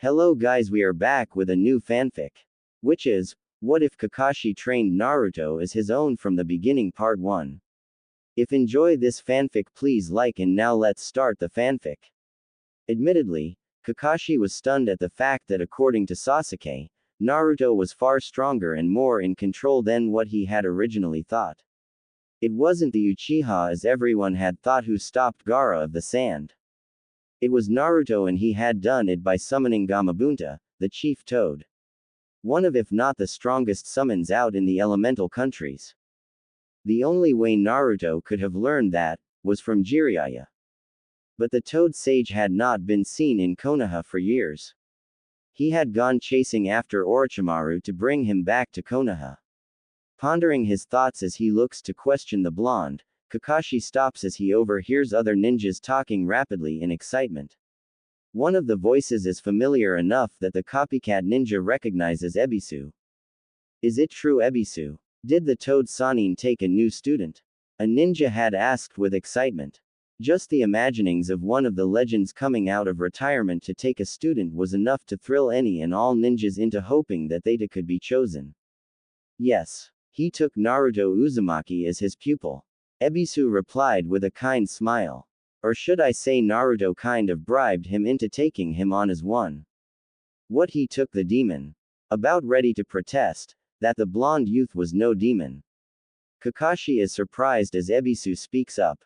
Hello guys, we are back with a new fanfic. Which is, what if Kakashi trained Naruto as his own from the beginning part 1. If enjoy this fanfic please like and now let's start the fanfic. Admittedly, Kakashi was stunned at the fact that according to Sasuke, Naruto was far stronger and more in control than what he had originally thought. It wasn't the Uchiha as everyone had thought who stopped Gaara of the sand. It was Naruto, and he had done it by summoning Gamabunta, the chief toad. One of if not the strongest summons out in the elemental countries. The only way Naruto could have learned that, was from Jiraiya. But the toad sage had not been seen in Konoha for years. He had gone chasing after Orochimaru to bring him back to Konoha. Pondering his thoughts as he looks to question the blonde, Kakashi stops as he overhears other ninjas talking rapidly in excitement. One of the voices is familiar enough that the copycat ninja recognizes Ebisu. Is it true, Ebisu? Did the Toad Sannin take a new student? A ninja had asked with excitement. Just the imaginings of one of the legends coming out of retirement to take a student was enough to thrill any and all ninjas into hoping that they too could be chosen. Yes. He took Naruto Uzumaki as his pupil. Ebisu replied with a kind smile. Or should I say Naruto kind of bribed him into taking him on as one. What, he took the demon? About ready to protest, that the blonde youth was no demon. Kakashi is surprised as Ebisu speaks up.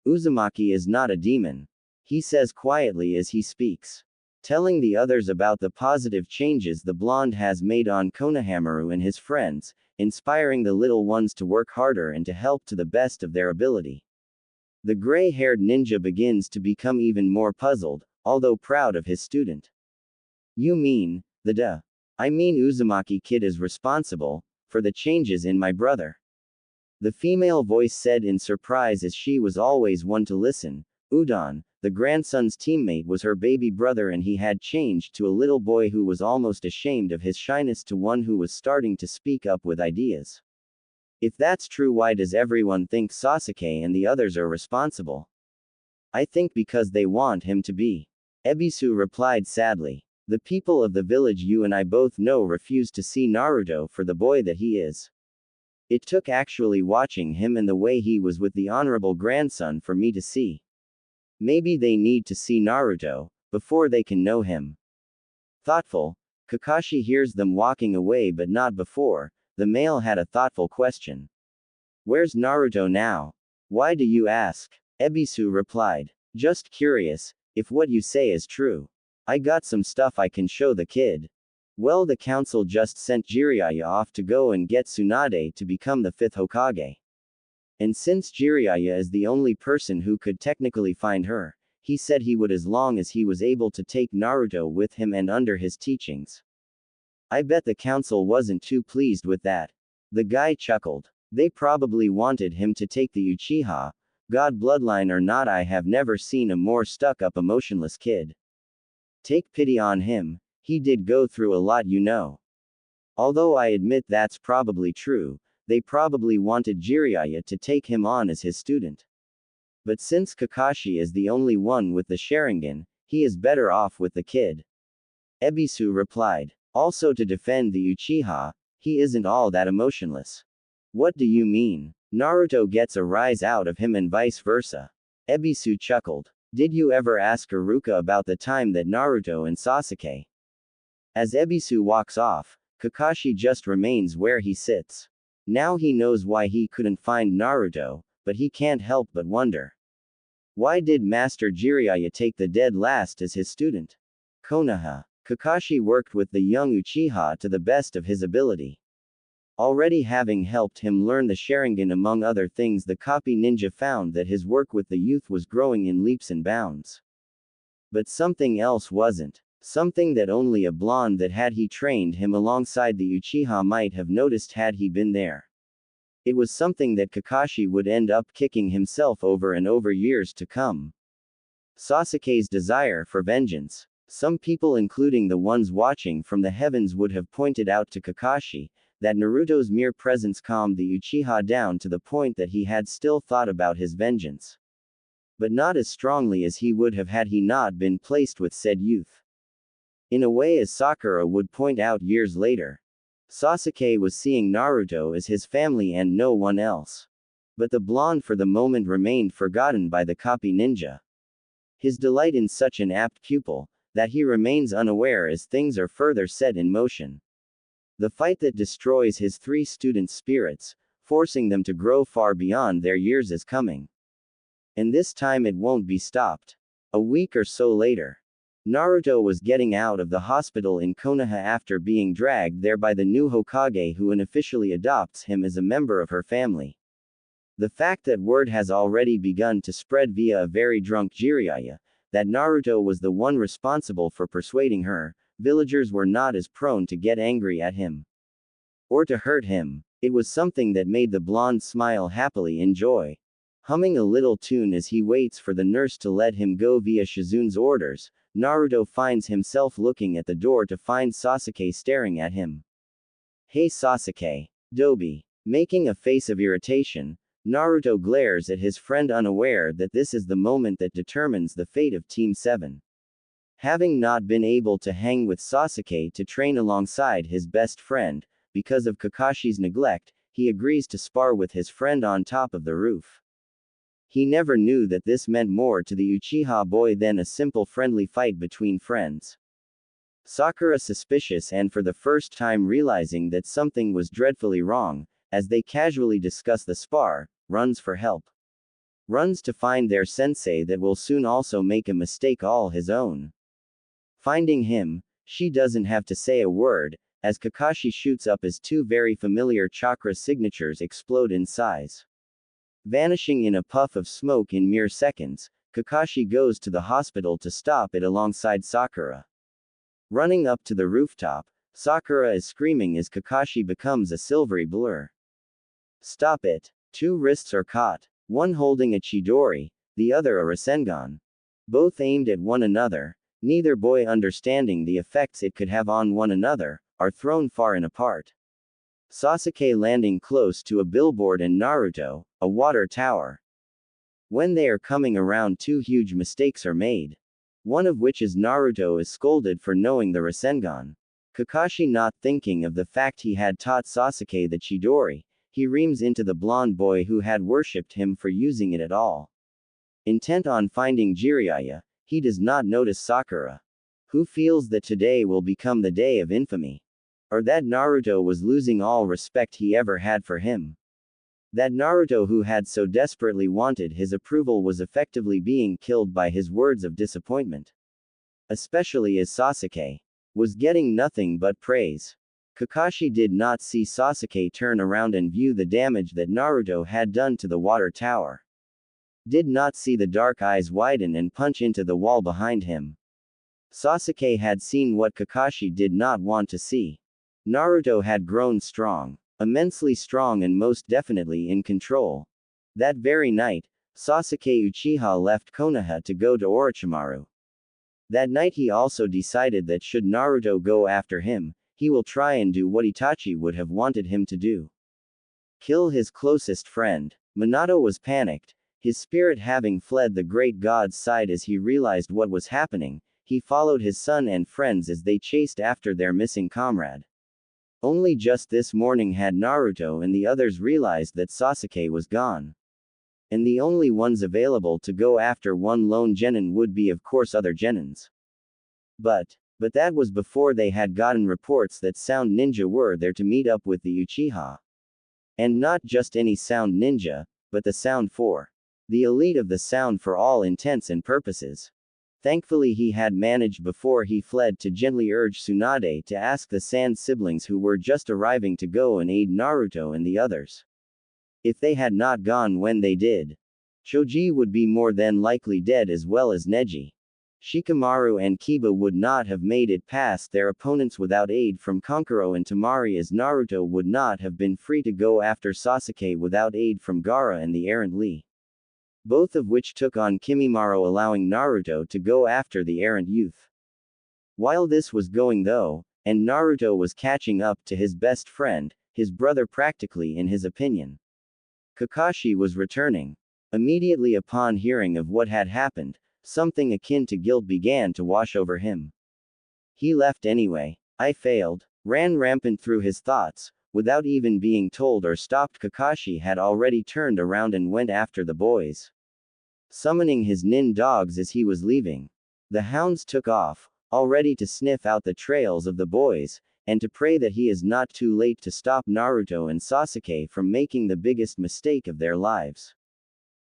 Uzumaki is not a demon. He says quietly as he speaks. Telling the others about the positive changes the blonde has made on Konohamaru and his friends, inspiring the little ones to work harder and to help to the best of their ability. The gray-haired ninja begins to become even more puzzled, although proud of his student. You mean, I mean Uzumaki kid is responsible, for the changes in my brother. The female voice said in surprise as she was always one to listen. Udon, the grandson's teammate, was her baby brother and he had changed to a little boy who was almost ashamed of his shyness to one who was starting to speak up with ideas. If that's true, why does everyone think Sasuke and the others are responsible? I think because they want him to be. Ebisu replied sadly. The people of the village you and I both know refuse to see Naruto for the boy that he is. It took actually watching him and the way he was with the honorable grandson for me to see. Maybe they need to see Naruto, before they can know him. Thoughtful, Kakashi hears them walking away but not before. The male had a thoughtful question. Where's Naruto now? Why do you ask? Ebisu replied. Just curious, if what you say is true. I got some stuff I can show the kid. Well, the council just sent Jiraiya off to go and get Tsunade to become the 5th Hokage. And since Jiraiya is the only person who could technically find her, he said he would as long as he was able to take Naruto with him and under his teachings. I bet the council wasn't too pleased with that. The guy chuckled. They probably wanted him to take the Uchiha, God bloodline or not. I have never seen a more stuck-up emotionless kid. Take pity on him, he did go through a lot, you know. Although I admit that's probably true, they probably wanted Jiraiya to take him on as his student. But since Kakashi is the only one with the Sharingan, he is better off with the kid. Ebisu replied. Also to defend the Uchiha, he isn't all that emotionless. What do you mean? Naruto gets a rise out of him and vice versa. Ebisu chuckled. Did you ever ask Iruka about the time that Naruto and Sasuke? As Ebisu walks off, Kakashi just remains where he sits. Now he knows why he couldn't find Naruto, but he can't help but wonder. Why did Master Jiraiya take the dead last as his student? Konoha. Kakashi worked with the young Uchiha to the best of his ability. Already having helped him learn the Sharingan among other things, the copy ninja found that his work with the youth was growing in leaps and bounds. But something else wasn't. Something that only a blonde that had he trained him alongside the Uchiha might have noticed had he been there. It was something that Kakashi would end up kicking himself over and over years to come. Sasuke's desire for vengeance. Some people, including the ones watching from the heavens, would have pointed out to Kakashi that Naruto's mere presence calmed the Uchiha down to the point that he had still thought about his vengeance. But not as strongly as he would have had he not been placed with said youth. In a way, as Sakura would point out years later, Sasuke was seeing Naruto as his family and no one else. But the blonde for the moment remained forgotten by the copy ninja. His delight in such an apt pupil, that he remains unaware as things are further set in motion. The fight that destroys his three students' spirits, forcing them to grow far beyond their years, is coming. And this time it won't be stopped. A week or so later, Naruto was getting out of the hospital in Konoha after being dragged there by the new Hokage, who unofficially adopts him as a member of her family. The fact that word has already begun to spread via a very drunk Jiraiya, that Naruto was the one responsible for persuading her, villagers were not as prone to get angry at him or to hurt him. It was something that made the blonde smile happily in joy. Humming a little tune as he waits for the nurse to let him go via Shizune's orders, Naruto finds himself looking at the door to find Sasuke staring at him. "Hey Sasuke. Dobi." Making a face of irritation, Naruto glares at his friend, unaware that this is the moment that determines the fate of Team 7. Having not been able to hang with Sasuke to train alongside his best friend, because of Kakashi's neglect, he agrees to spar with his friend on top of the roof. He never knew that this meant more to the Uchiha boy than a simple friendly fight between friends. Sakura, suspicious and for the first time realizing that something was dreadfully wrong, as they casually discuss the spar, runs for help. Runs to find their sensei that will soon also make a mistake all his own. Finding him, she doesn't have to say a word, as Kakashi shoots up as two very familiar chakra signatures explode in size. Vanishing in a puff of smoke in mere seconds, Kakashi goes to the hospital to stop it alongside Sakura. Running up to the rooftop, Sakura is screaming as Kakashi becomes a silvery blur. "Stop it." Two wrists are caught, one holding a Chidori, the other a Rasengan. Both aimed at one another, neither boy understanding the effects it could have on one another, are thrown far and apart. Sasuke landing close to a billboard and Naruto, a water tower. When they are coming around, two huge mistakes are made. One of which is Naruto is scolded for knowing the Rasengan. Kakashi, not thinking of the fact he had taught Sasuke the Chidori, he reams into the blonde boy who had worshipped him for using it at all. Intent on finding Jiraiya, he does not notice Sakura, who feels that today will become the day of infamy. Or that Naruto was losing all respect he ever had for him. That Naruto, who had so desperately wanted his approval, was effectively being killed by his words of disappointment. Especially as Sasuke was getting nothing but praise. Kakashi did not see Sasuke turn around and view the damage that Naruto had done to the water tower. Did not see the dark eyes widen and punch into the wall behind him. Sasuke had seen what Kakashi did not want to see. Naruto had grown strong. Immensely strong and most definitely in control. That very night, Sasuke Uchiha left Konoha to go to Orochimaru. That night he also decided that should Naruto go after him, he will try and do what Itachi would have wanted him to do. Kill his closest friend. Minato was panicked, his spirit having fled the great god's side as he realized what was happening. He followed his son and friends as they chased after their missing comrade. Only just this morning had Naruto and the others realized that Sasuke was gone. And the only ones available to go after one lone genin would be, of course, other genins. But that was before they had gotten reports that Sound Ninja were there to meet up with the Uchiha. And not just any Sound Ninja, but the Sound 4. The elite of the Sound for all intents and purposes. Thankfully he had managed before he fled to gently urge Tsunade to ask the Sand siblings who were just arriving to go and aid Naruto and the others. If they had not gone when they did, Choji would be more than likely dead, as well as Neji. Shikamaru and Kiba would not have made it past their opponents without aid from Kankuro and Temari, as Naruto would not have been free to go after Sasuke without aid from Gaara and the errant Lee. Both of which took on Kimimaro, allowing Naruto to go after the errant youth. While this was going though, and Naruto was catching up to his best friend, his brother practically in his opinion, Kakashi was returning. Immediately upon hearing of what had happened, something akin to guilt began to wash over him. He left anyway. I failed. Ran rampant through his thoughts. Without even being told or stopped, Kakashi had already turned around and went after the boys, summoning his nin dogs as he was leaving. The hounds took off, all ready to sniff out the trails of the boys, and to pray that he is not too late to stop Naruto and Sasuke from making the biggest mistake of their lives.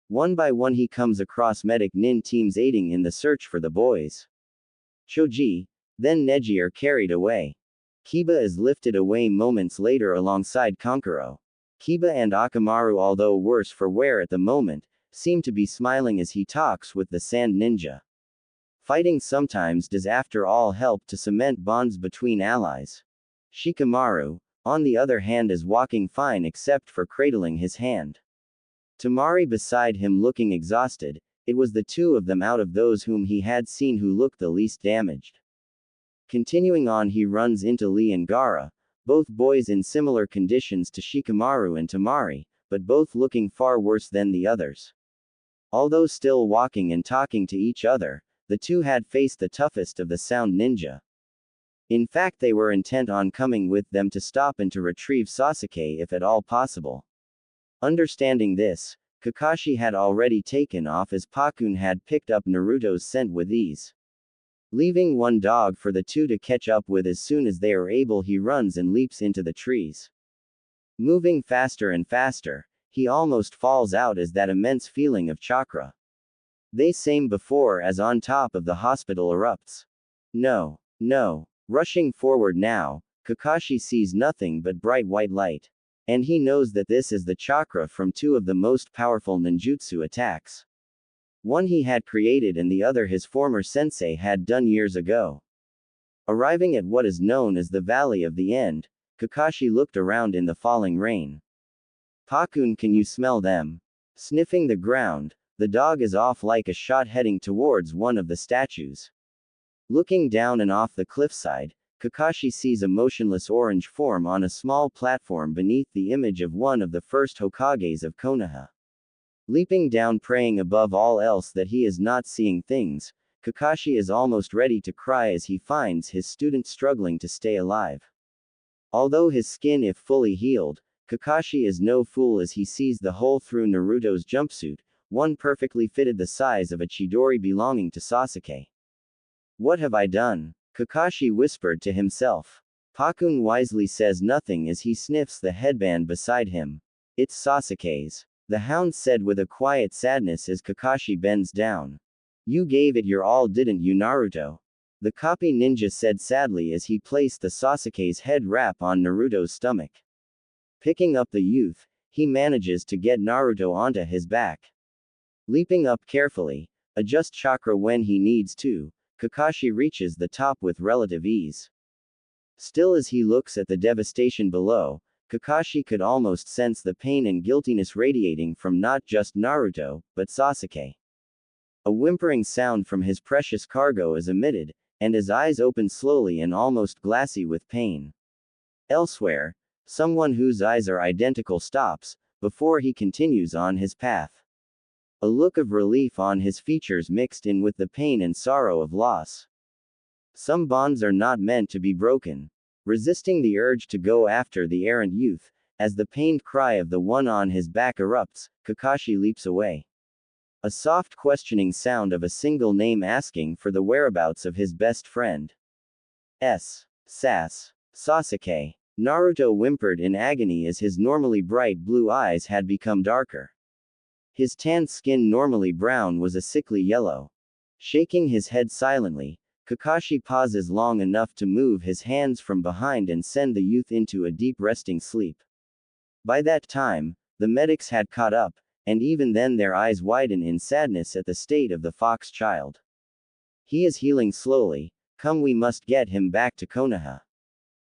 One by one he comes across medic nin teams aiding in the search for the boys. Choji, then Neji are carried away. Kiba is lifted away moments later alongside Kankuro. Kiba and Akamaru, although worse for wear at the moment, seem to be smiling as he talks with the sand ninja. Fighting sometimes does after all help to cement bonds between allies. Shikamaru, on the other hand, is walking fine except for cradling his hand. Tamari beside him looking exhausted. It was the two of them out of those whom he had seen who looked the least damaged. Continuing on, he runs into Lee and Gaara, both boys in similar conditions to Shikamaru and Tamari, but both looking far worse than the others. Although still walking and talking to each other, the two had faced the toughest of the sound ninja. In fact, they were intent on coming with them to stop and to retrieve Sasuke if at all possible. Understanding this, Kakashi had already taken off as Pakun had picked up Naruto's scent with ease. Leaving one dog for the two to catch up with as soon as they are able, he runs and leaps into the trees. Moving faster and faster, he almost falls out as that immense feeling of chakra they same before as on top of the hospital erupts. No. Rushing forward now, Kakashi sees nothing but bright white light. And he knows that this is the chakra from two of the most powerful ninjutsu attacks. One he had created and the other his former sensei had done years ago. Arriving at what is known as the Valley of the End, Kakashi looked around in the falling rain. Pakun, can you smell them? Sniffing the ground, the dog is off like a shot heading towards one of the statues. Looking down and off the cliffside, Kakashi sees a motionless orange form on a small platform beneath the image of one of the first Hokages of Konoha. Leaping down, praying above all else that he is not seeing things, Kakashi is almost ready to cry as he finds his student struggling to stay alive. Although his skin if fully healed, Kakashi is no fool as he sees the hole through Naruto's jumpsuit, one perfectly fitted the size of a Chidori belonging to Sasuke. What have I done? Kakashi whispered to himself. Pakun wisely says nothing as he sniffs the headband beside him. It's Sasuke's. The hound said with a quiet sadness as Kakashi bends down. You gave it your all, didn't you, Naruto? The copy ninja said sadly as he placed the Sasuke's head wrap on Naruto's stomach. Picking up the youth, he manages to get Naruto onto his back. Leaping up carefully, adjust chakra when he needs to, Kakashi reaches the top with relative ease. Still, as he looks at the devastation below, Kakashi could almost sense the pain and guiltiness radiating from not just Naruto, but Sasuke. A whimpering sound from his precious cargo is emitted, and his eyes open slowly and almost glassy with pain. Elsewhere, someone whose eyes are identical stops, before he continues on his path. A look of relief on his features mixed in with the pain and sorrow of loss. Some bonds are not meant to be broken. Resisting the urge to go after the errant youth, as the pained cry of the one on his back erupts, Kakashi leaps away. A soft questioning sound of a single name asking for the whereabouts of his best friend. Sasuke. Naruto whimpered in agony as his normally bright blue eyes had become darker. His tanned skin, normally brown, was a sickly yellow. Shaking his head silently, Kakashi pauses long enough to move his hands from behind and send the youth into a deep resting sleep. By that time, the medics had caught up, and even then their eyes widen in sadness at the state of the fox child. He is healing slowly. Come, we must get him back to Konoha.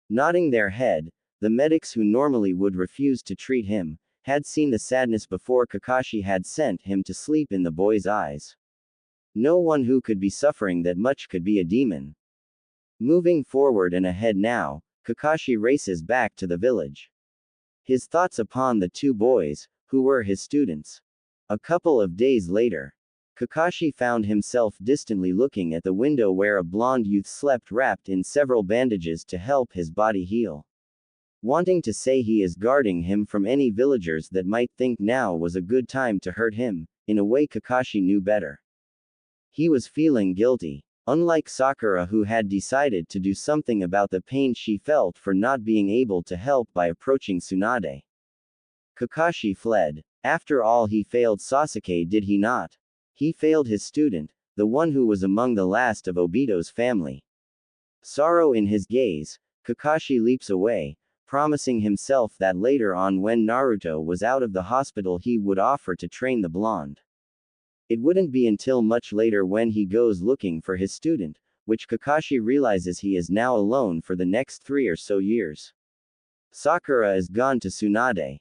Nodding their head, the medics who normally would refuse to treat him, had seen the sadness before Kakashi had sent him to sleep in the boy's eyes. No one who could be suffering that much could be a demon. Moving forward and ahead now, Kakashi races back to the village. His thoughts upon the two boys, who were his students. A couple of days later, Kakashi found himself distantly looking at the window where a blonde youth slept wrapped in several bandages to help his body heal. Wanting to say he is guarding him from any villagers that might think now was a good time to hurt him, in a way Kakashi knew better. He was feeling guilty. Unlike Sakura, who had decided to do something about the pain she felt for not being able to help by approaching Tsunade. Kakashi fled. After all, he failed Sasuke, did he not? He failed his student, the one who was among the last of Obito's family. Sorrow in his gaze, Kakashi leaps away, promising himself that later on when Naruto was out of the hospital he would offer to train the blonde. It wouldn't be until much later when he goes looking for his student, which Kakashi realizes he is now alone for the next 3 or so years. Sakura is gone to Tsunade.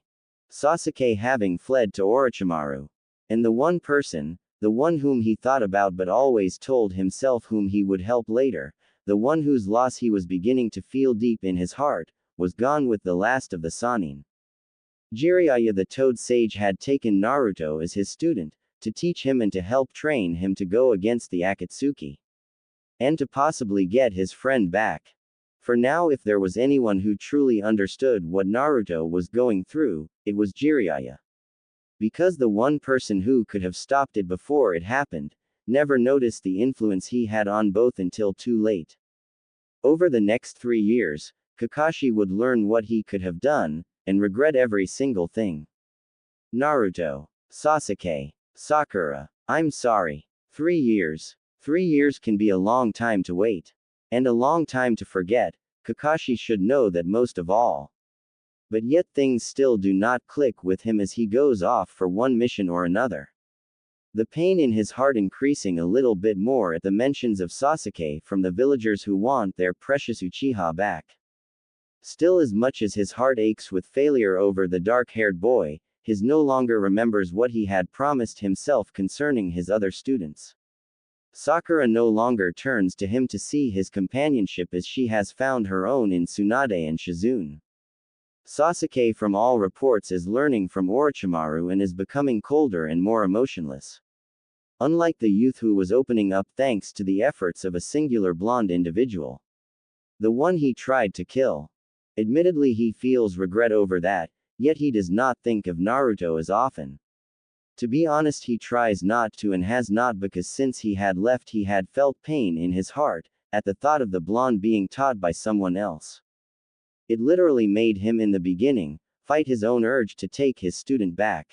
Sasuke having fled to Orochimaru. And the one person, the one whom he thought about but always told himself whom he would help later, the one whose loss he was beginning to feel deep in his heart, was gone with the last of the Sannin. Jiraiya the Toad Sage had taken Naruto as his student, to teach him and to help train him to go against the Akatsuki. And to possibly get his friend back. For now, if there was anyone who truly understood what Naruto was going through, it was Jiraiya. Because the one person who could have stopped it before it happened, never noticed the influence he had on both until too late. Over the next 3 years, Kakashi would learn what he could have done, and regret every single thing. Naruto. Sasuke. Sakura. I'm sorry. 3 years. 3 years can be a long time to wait. And a long time to forget, Kakashi should know that most of all. But yet things still do not click with him as he goes off for one mission or another. The pain in his heart increasing a little bit more at the mentions of Sasuke from the villagers who want their precious Uchiha back. Still, as much as his heart aches with failure over the dark-haired boy, his no longer remembers what he had promised himself concerning his other students. Sakura no longer turns to him to see his companionship as she has found her own in Tsunade and Shizune. Sasuke, from all reports, is learning from Orochimaru and is becoming colder and more emotionless. Unlike the youth who was opening up thanks to the efforts of a singular blonde individual. The one he tried to kill. Admittedly, he feels regret over that, yet he does not think of Naruto as often. To be honest, he tries not to and has not, because since he had left he had felt pain in his heart, at the thought of the blonde being taught by someone else. It literally made him in the beginning, fight his own urge to take his student back.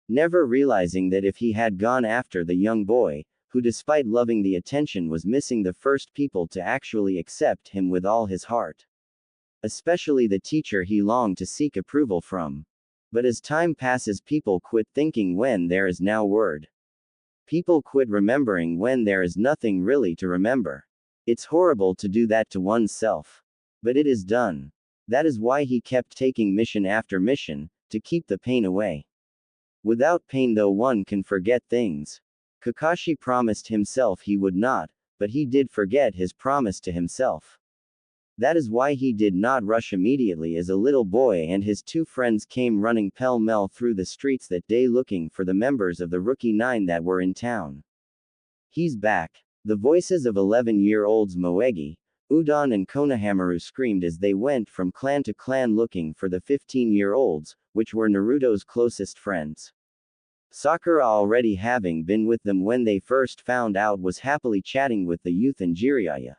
Never realizing that if he had gone after the young boy, who despite loving the attention was missing the first people to actually accept him with all his heart. Especially the teacher he longed to seek approval from. But as time passes, people quit thinking when there is no word. People quit remembering when there is nothing really to remember. It's horrible to do that to oneself. But it is done. That is why he kept taking mission after mission, to keep the pain away. Without pain, though, one can forget things. Kakashi promised himself he would not, but he did forget his promise to himself. That is why he did not rush immediately as a little boy and his 2 friends came running pell-mell through the streets that day looking for the members of the Rookie 9 that were in town. He's back. The voices of 11-year-olds Moegi, Udon and Konohamaru screamed as they went from clan to clan looking for the 15-year-olds, which were Naruto's closest friends. Sakura, already having been with them when they first found out, was happily chatting with the youth and Jiraiya.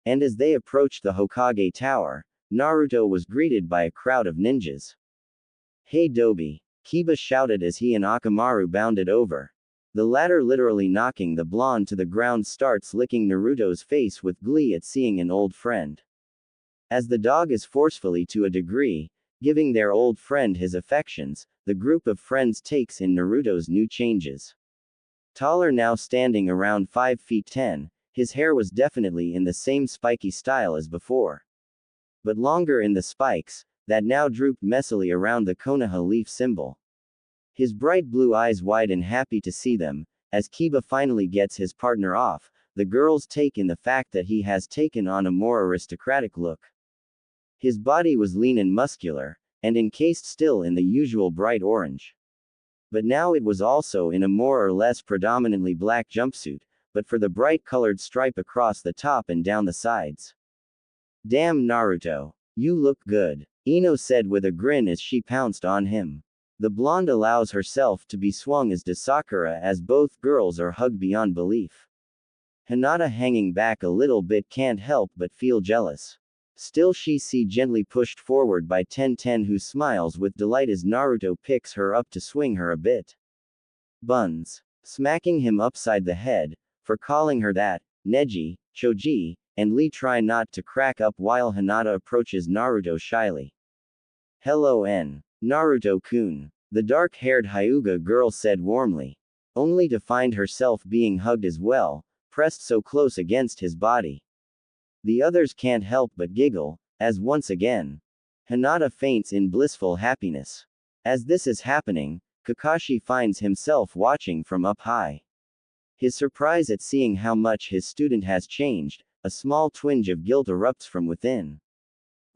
And as they approached the Hokage Tower, Naruto was greeted by a crowd of ninjas. "Hey Dobi!" Kiba shouted as he and Akamaru bounded over. The latter, literally knocking the blonde to the ground, starts licking Naruto's face with glee at seeing an old friend. As the dog is forcefully to a degree, giving their old friend his affections, the group of friends takes in Naruto's new changes. Taller now, standing around 5 feet 10, his hair was definitely in the same spiky style as before. But longer in the spikes, that now drooped messily around the Konoha leaf symbol. His bright blue eyes wide and happy to see them, as Kiba finally gets his partner off, the girls take in the fact that he has taken on a more aristocratic look. His body was lean and muscular, and encased still in the usual bright orange. But now it was also in a more or less predominantly black jumpsuit, but for the bright colored stripe across the top and down the sides. Damn Naruto. You look good, Ino said with a grin as she pounced on him. The blonde allows herself to be swung as does Sakura as both girls are hugged beyond belief. Hinata hanging back a little bit can't help but feel jealous. Still she see gently pushed forward by Ten who smiles with delight as Naruto picks her up to swing her a bit. Buns. Smacking him upside the head, for calling her that, Neji, Choji, and Lee try not to crack up while Hinata approaches Naruto shyly. Hello Naruto-kun. The dark-haired Hyuga girl said warmly. Only to find herself being hugged as well, pressed so close against his body. The others can't help but giggle, as once again, Hinata faints in blissful happiness. As this is happening, Kakashi finds himself watching from up high. His surprise at seeing how much his student has changed, a small twinge of guilt erupts from within.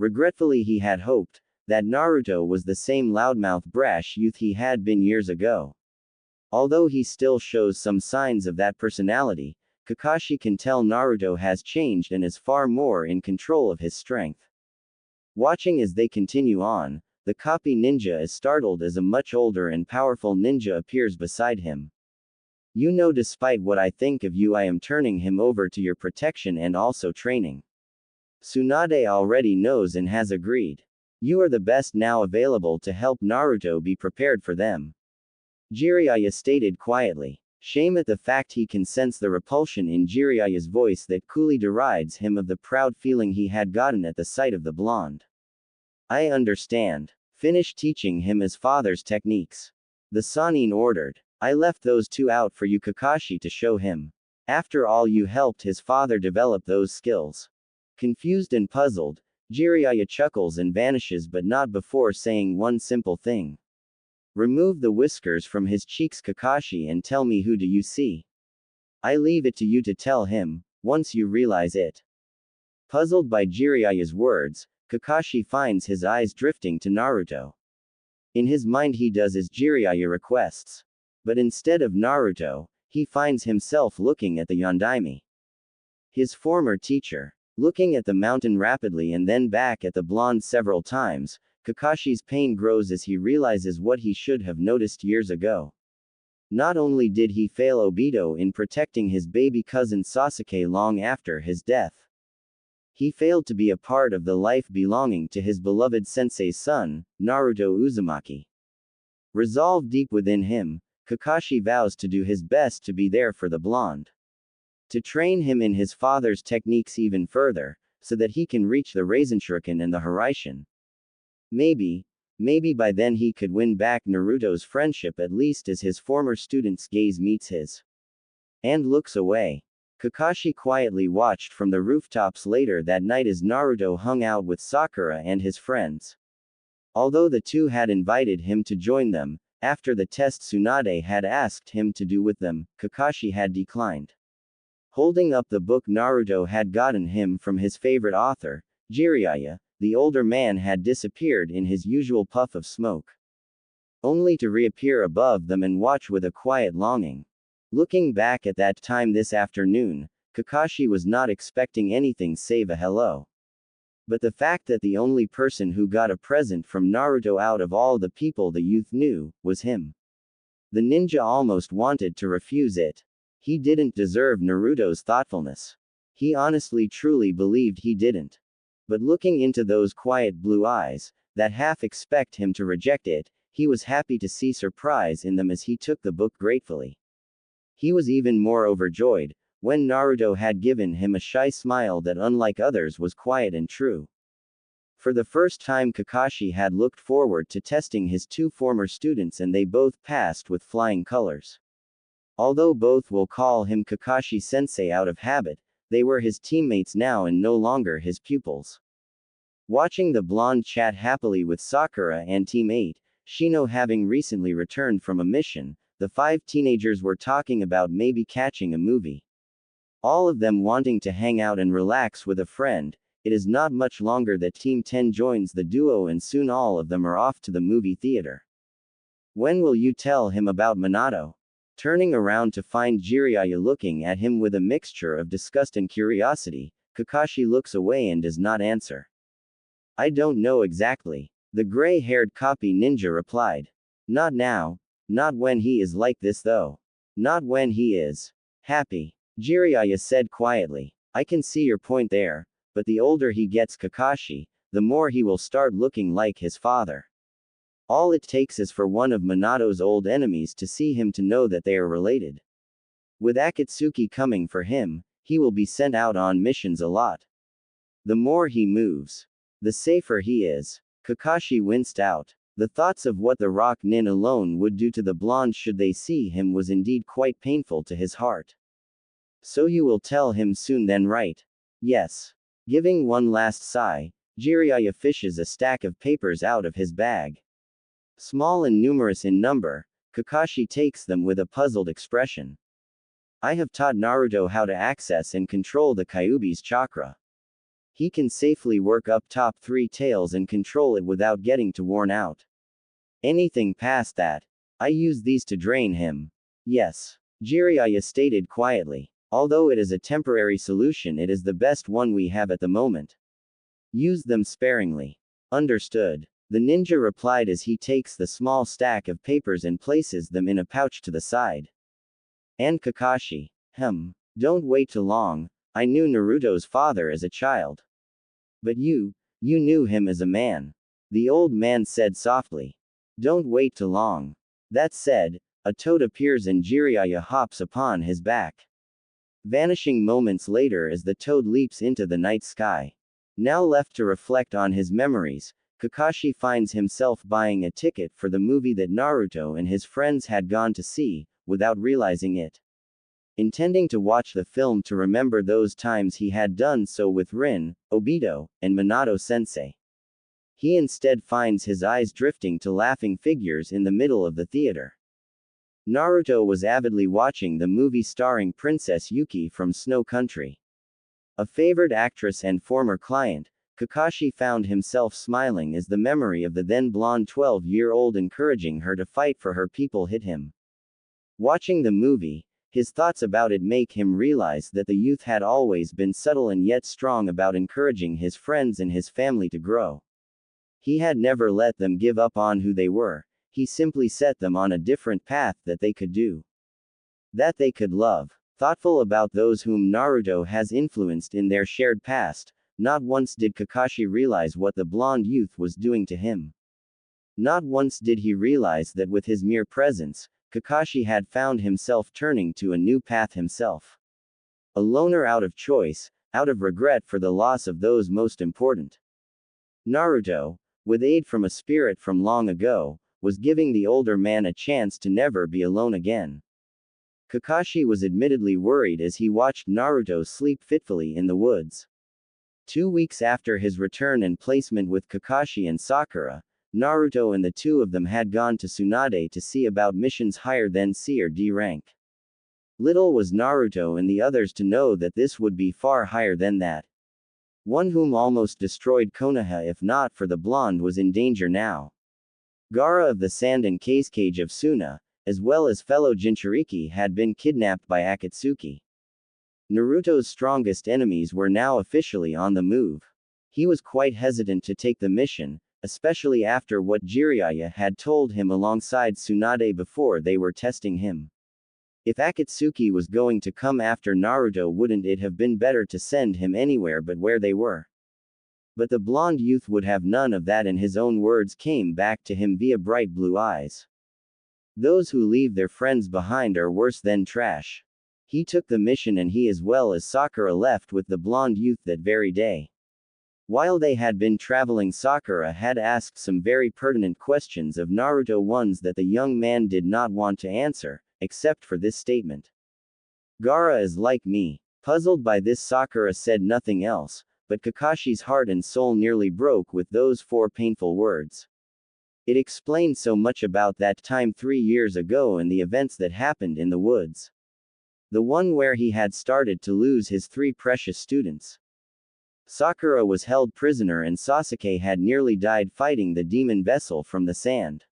Regretfully he had hoped that Naruto was the same loudmouth brash youth he had been years ago. Although he still shows some signs of that personality, Kakashi can tell Naruto has changed and is far more in control of his strength. Watching as they continue on, the copy ninja is startled as a much older and powerful ninja appears beside him. You know, despite what I think of you, I am turning him over to your protection and also training. Tsunade already knows and has agreed. You are the best now available to help Naruto be prepared for them. Jiraiya stated quietly. Shame at the fact he can sense the repulsion in Jiraiya's voice that coolly derides him of the proud feeling he had gotten at the sight of the blonde. I understand. Finish teaching him his father's techniques. The Sannin ordered. I left those two out for you Kakashi to show him. After all, you helped his father develop those skills. Confused and puzzled, Jiraiya chuckles and vanishes, but not before saying one simple thing. Remove the whiskers from his cheeks Kakashi and tell me, who do you see? I leave it to you to tell him, once you realize it. Puzzled by Jiraiya's words, Kakashi finds his eyes drifting to Naruto. In his mind he does as Jiraiya requests. But instead of Naruto, he finds himself looking at the Yondaime. His former teacher. Looking at the mountain rapidly and then back at the blonde several times, Kakashi's pain grows as he realizes what he should have noticed years ago. Not only did he fail Obito in protecting his baby cousin Sasuke long after his death, he failed to be a part of the life belonging to his beloved sensei's son, Naruto Uzumaki. Resolved deep within him, Kakashi vows to do his best to be there for the blonde. To train him in his father's techniques even further, so that he can reach the Rasenshuriken and the Hiraishin. Maybe by then he could win back Naruto's friendship, at least as his former student's gaze meets his. And looks away. Kakashi quietly watched from the rooftops later that night as Naruto hung out with Sakura and his friends. Although the two had invited him to join them, after the test Tsunade had asked him to do with them, Kakashi had declined. Holding up the book Naruto had gotten him from his favorite author, Jiraiya, the older man had disappeared in his usual puff of smoke. Only to reappear above them and watch with a quiet longing. Looking back at that time this afternoon, Kakashi was not expecting anything save a hello. But the fact that the only person who got a present from Naruto out of all the people the youth knew, was him. The ninja almost wanted to refuse it. He didn't deserve Naruto's thoughtfulness. He honestly truly believed he didn't. But looking into those quiet blue eyes, that half expect him to reject it, he was happy to see surprise in them as he took the book gratefully. He was even more overjoyed, when Naruto had given him a shy smile that unlike others was quiet and true. For the first time Kakashi had looked forward to testing his two former students and they both passed with flying colors. Although both will call him Kakashi-sensei out of habit, they were his teammates now and no longer his pupils. Watching the blonde chat happily with Sakura and Team 8, Shino having recently returned from a mission, the 5 teenagers were talking about maybe catching a movie. All of them wanting to hang out and relax with a friend. It is not much longer that Team 10 joins the duo and soon all of them are off to the movie theater. When will you tell him about Minato? Turning around to find Jiraiya looking at him with a mixture of disgust and curiosity, Kakashi looks away and does not answer. I don't know exactly. The gray-haired copy ninja replied. Not now. Not when he is like this though. Not when he is happy. Jiraiya said quietly. I can see your point there, but the older he gets Kakashi, the more he will start looking like his father. All it takes is for one of Minato's old enemies to see him to know that they are related. With Akatsuki coming for him, he will be sent out on missions a lot. The more he moves, the safer he is. Kakashi winced out. The thoughts of what the rock nin alone would do to the blonde should they see him was indeed quite painful to his heart. So you will tell him soon then, right? Yes. Giving one last sigh, Jiraiya fishes a stack of papers out of his bag. Small and numerous in number, Kakashi takes them with a puzzled expression. I have taught Naruto how to access and control the Kyuubi's chakra. He can safely work up top 3 tails and control it without getting too worn out. Anything past that, I use these to drain him. Yes. Jiraiya stated quietly. Although it is a temporary solution, it is the best one we have at the moment. Use them sparingly. Understood. The ninja replied as he takes the small stack of papers and places them in a pouch to the side. And Kakashi. Don't wait too long. I knew Naruto's father as a child. But you knew him as a man. The old man said softly. Don't wait too long. That said, a toad appears and Jiraiya hops upon his back. Vanishing moments later as the toad leaps into the night sky. Now left to reflect on his memories, Kakashi finds himself buying a ticket for the movie that Naruto and his friends had gone to see, without realizing it. Intending to watch the film to remember those times he had done so with Rin, Obito, and Minato-sensei. He instead finds his eyes drifting to laughing figures in the middle of the theater. Naruto was avidly watching the movie starring Princess Yuki from Snow Country. A favored actress and former client, Kakashi found himself smiling as the memory of the then blonde 12-year-old encouraging her to fight for her people hit him. Watching the movie, his thoughts about it make him realize that the youth had always been subtle and yet strong about encouraging his friends and his family to grow. He had never let them give up on who they were, he simply set them on a different path that they could do. That they could love. Thoughtful about those whom Naruto has influenced in their shared past, not once did Kakashi realize what the blonde youth was doing to him. Not once did he realize that with his mere presence, Kakashi had found himself turning to a new path himself. A loner out of choice, out of regret for the loss of those most important. Naruto, with aid from a spirit from long ago, was giving the older man a chance to never be alone again. Kakashi was admittedly worried as he watched Naruto sleep fitfully in the woods. 2 weeks after his return and placement with Kakashi and Sakura, Naruto and the two of them had gone to Tsunade to see about missions higher than C or D rank. Little was Naruto and the others to know that this would be far higher than that. One whom almost destroyed Konoha if not for the blonde was in danger now. Gaara of the Sand and Cage of Suna, as well as fellow Jinchuriki had been kidnapped by Akatsuki. Naruto's strongest enemies were now officially on the move. He was quite hesitant to take the mission, especially after what Jiraiya had told him alongside Tsunade before they were testing him. If Akatsuki was going to come after Naruto, wouldn't it have been better to send him anywhere but where they were? But the blonde youth would have none of that, and his own words came back to him via bright blue eyes. Those who leave their friends behind are worse than trash. He took the mission and he as well as Sakura left with the blonde youth that very day. While they had been traveling, Sakura had asked some very pertinent questions of Naruto, ones that the young man did not want to answer, except for this statement. Gaara is like me. Puzzled by this, Sakura said nothing else, but Kakashi's heart and soul nearly broke with those 4 painful words. It explained so much about that time 3 years ago and the events that happened in the woods. The one where he had started to lose his 3 precious students. Sakura was held prisoner and Sasuke had nearly died fighting the demon vessel from the sand.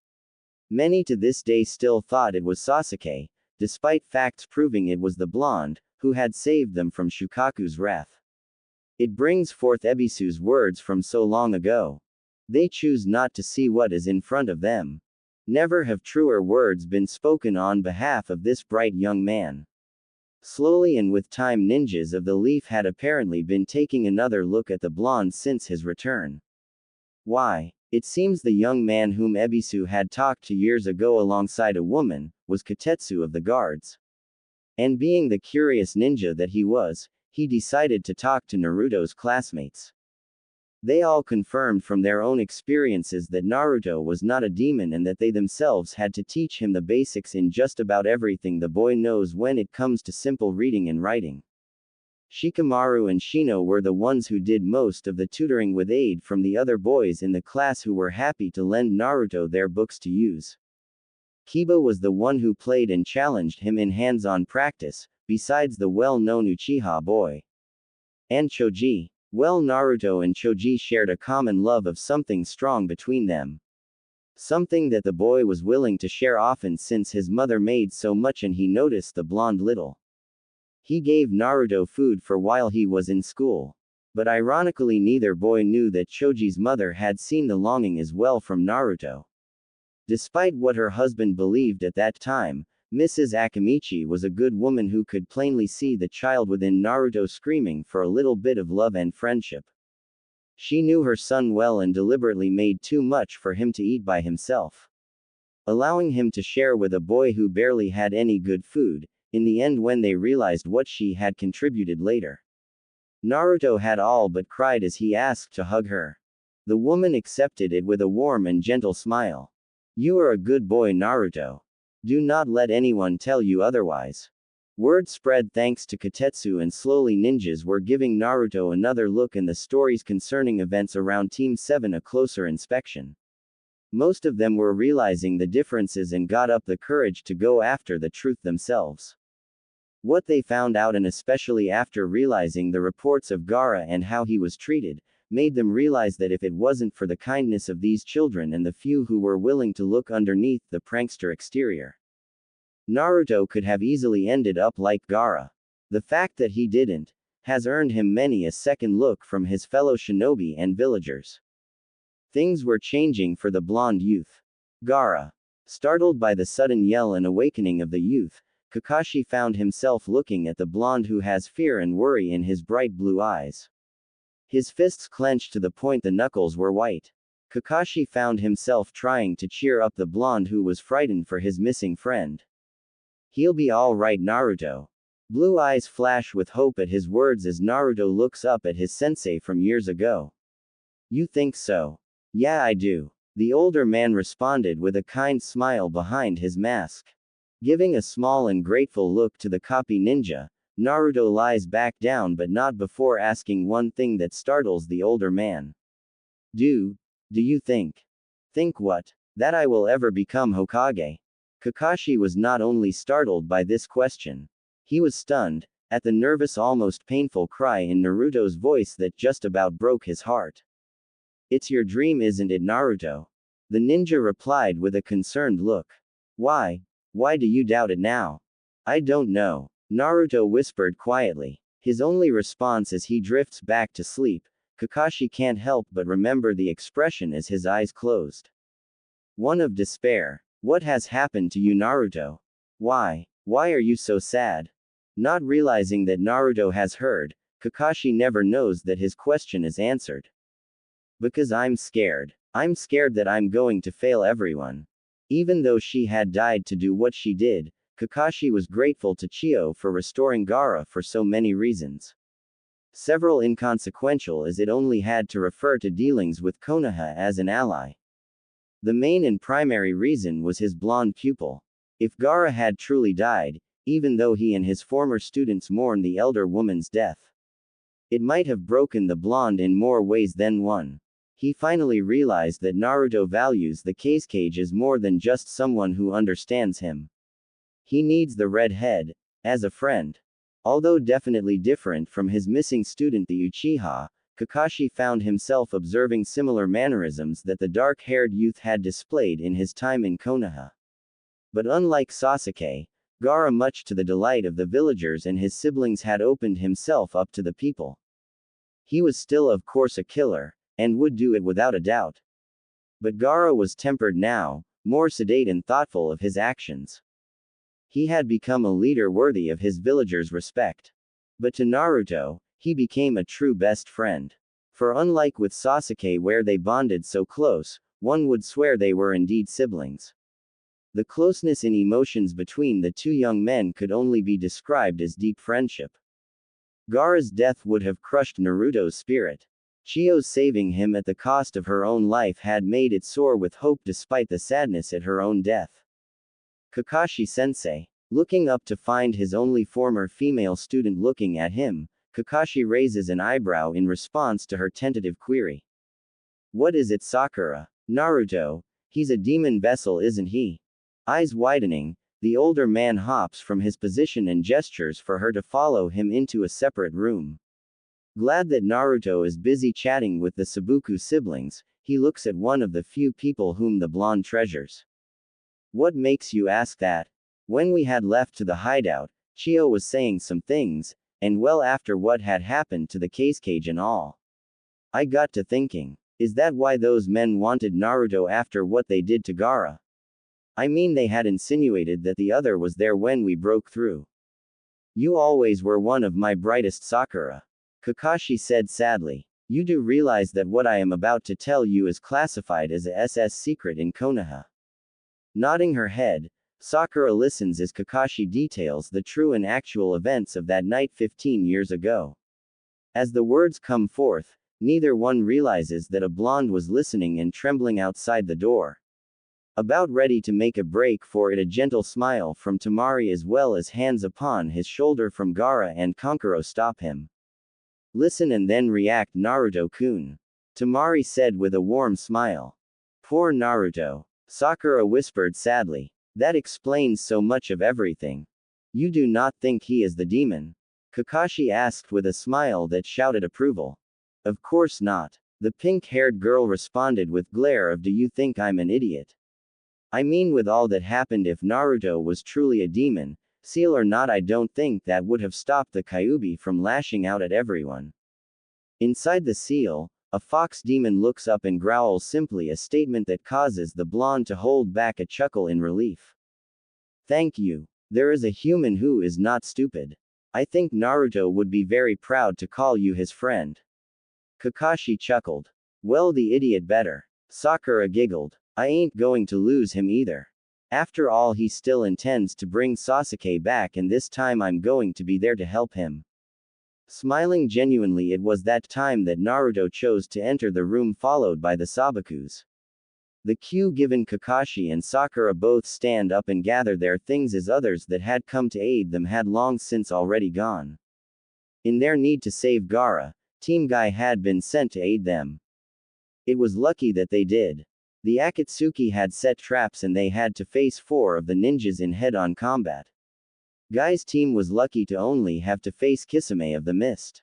Many to this day still thought it was Sasuke, despite facts proving it was the blonde, who had saved them from Shukaku's wrath. It brings forth Ebisu's words from so long ago. They choose not to see what is in front of them. Never have truer words been spoken on behalf of this bright young man. Slowly and with time, ninjas of the leaf had apparently been taking another look at the blonde since his return. Why? It seems the young man whom Ebisu had talked to years ago alongside a woman, was Kotetsu of the guards. And being the curious ninja that he was, he decided to talk to Naruto's classmates. They all confirmed from their own experiences that Naruto was not a demon and that they themselves had to teach him the basics in just about everything the boy knows when it comes to simple reading and writing. Shikamaru and Shino were the ones who did most of the tutoring with aid from the other boys in the class who were happy to lend Naruto their books to use. Kiba was the one who played and challenged him in hands-on practice, besides the well-known Uchiha boy. And Choji. Well, Naruto and Choji shared a common love of something strong between them. Something that the boy was willing to share often since his mother made so much and he noticed the blonde little. He gave Naruto food for while he was in school. But ironically, neither boy knew that Choji's mother had seen the longing as well from Naruto. Despite what her husband believed at that time, Mrs. Akamichi was a good woman who could plainly see the child within Naruto screaming for a little bit of love and friendship. She knew her son well and deliberately made too much for him to eat by himself, allowing him to share with a boy who barely had any good food. In the end, when they realized what she had contributed later, Naruto had all but cried as he asked to hug her. The woman accepted it with a warm and gentle smile. "You are a good boy, Naruto. Do not let anyone tell you otherwise." Word spread thanks to Kotetsu, and slowly ninjas were giving Naruto another look and the stories concerning events around Team 7 a closer inspection. Most of them were realizing the differences and got up the courage to go after the truth themselves. What they found out, and especially after realizing the reports of Gaara and how he was treated, made them realize that if it wasn't for the kindness of these children and the few who were willing to look underneath the prankster exterior, Naruto could have easily ended up like Gaara. The fact that he didn't has earned him many a second look from his fellow shinobi and villagers. Things were changing for the blonde youth. Gaara. Startled by the sudden yell and awakening of the youth, Kakashi found himself looking at the blonde who has fear and worry in his bright blue eyes. His fists clenched to the point the knuckles were white. Kakashi found himself trying to cheer up the blonde who was frightened for his missing friend. "He'll be all right, Naruto." Blue eyes flash with hope at his words as Naruto looks up at his sensei from years ago. "You think so?" "Yeah, I do." The older man responded with a kind smile behind his mask. Giving a small and grateful look to the copy ninja, Naruto lies back down, but not before asking one thing that startles the older man. Do you think? Think what? That I will ever become Hokage?" Kakashi was not only startled by this question. He was stunned, at the nervous, almost painful cry in Naruto's voice that just about broke his heart. "It's your dream, isn't it, Naruto?" The ninja replied with a concerned look. Why do you doubt it now?" "I don't know," Naruto whispered quietly. His only response as he drifts back to sleep. Kakashi can't help but remember the expression as his eyes closed. One of despair. "What has happened to you, Naruto? Why are you so sad?" Not realizing that Naruto has heard, Kakashi never knows that his question is answered. "Because I'm scared. I'm scared that I'm going to fail everyone." Even though she had died to do what she did, Kakashi was grateful to Chio for restoring Gaara for so many reasons. Several inconsequential, as it only had to refer to dealings with Konoha as an ally. The main and primary reason was his blonde pupil. If Gaara had truly died, even though he and his former students mourned the elder woman's death, it might have broken the blonde in more ways than one. He finally realized that Naruto values the Kazekage as more than just someone who understands him. He needs the redhead as a friend. Although definitely different from his missing student the Uchiha, Kakashi found himself observing similar mannerisms that the dark-haired youth had displayed in his time in Konoha. But unlike Sasuke, Gaara, much to the delight of the villagers and his siblings, had opened himself up to the people. He was still of course a killer, and would do it without a doubt. But Gaara was tempered now, more sedate and thoughtful of his actions. He had become a leader worthy of his villagers' respect. But to Naruto, he became a true best friend. For unlike with Sasuke, where they bonded so close, one would swear they were indeed siblings. The closeness in emotions between the two young men could only be described as deep friendship. Gaara's death would have crushed Naruto's spirit. Chiyo's saving him at the cost of her own life had made it soar with hope despite the sadness at her own death. Kakashi-sensei. Looking up to find his only former female student looking at him, Kakashi raises an eyebrow in response to her tentative query. What is it, Sakura? Naruto, he's a demon vessel, isn't he? Eyes widening, the older man hops from his position and gestures for her to follow him into a separate room. Glad that Naruto is busy chatting with the Sabuku siblings, he looks at one of the few people whom the blonde treasures. What makes you ask that? When we had left to the hideout, Chiyo was saying some things, and well after what had happened to the cage and all. I got to thinking, is that why those men wanted Naruto after what they did to Gaara? I mean, they had insinuated that the other was there when we broke through. You always were one of my brightest, Sakura. Kakashi said sadly. You do realize that what I am about to tell you is classified as a SS secret in Konoha. Nodding her head, Sakura listens as Kakashi details the true and actual events of that night 15 years ago. As the words come forth, neither one realizes that a blonde was listening and trembling outside the door. About ready to make a break for it, a gentle smile from Temari as well as hands upon his shoulder from Gaara and Kankuro stop him. Listen and then react, Naruto-kun. Temari said with a warm smile. Poor Naruto. Sakura whispered sadly. That explains so much of everything. You do not think he is the demon? Kakashi asked with a smile that shouted approval. Of course not. The pink-haired girl responded with glare of, do you think I'm an idiot? I mean, with all that happened, if Naruto was truly a demon, seal or not, I don't think that would have stopped the Kyuubi from lashing out at everyone. Inside the seal, a fox demon looks up and growls simply, a statement that causes the blonde to hold back a chuckle in relief. Thank you. There is a human who is not stupid. I think Naruto would be very proud to call you his friend. Kakashi chuckled. Well, the idiot better. Sakura giggled. I ain't going to lose him either. After all, he still intends to bring Sasuke back, and this time I'm going to be there to help him. Smiling genuinely, it was that time that Naruto chose to enter the room followed by the Sabakus. The cue given, Kakashi and Sakura both stand up and gather their things as others that had come to aid them had long since already gone. In their need to save Gaara, Team Guy had been sent to aid them. It was lucky that they did. The Akatsuki had set traps and they had to face 4 of the ninjas in head-on combat. Guy's team was lucky to only have to face Kisame of the Mist.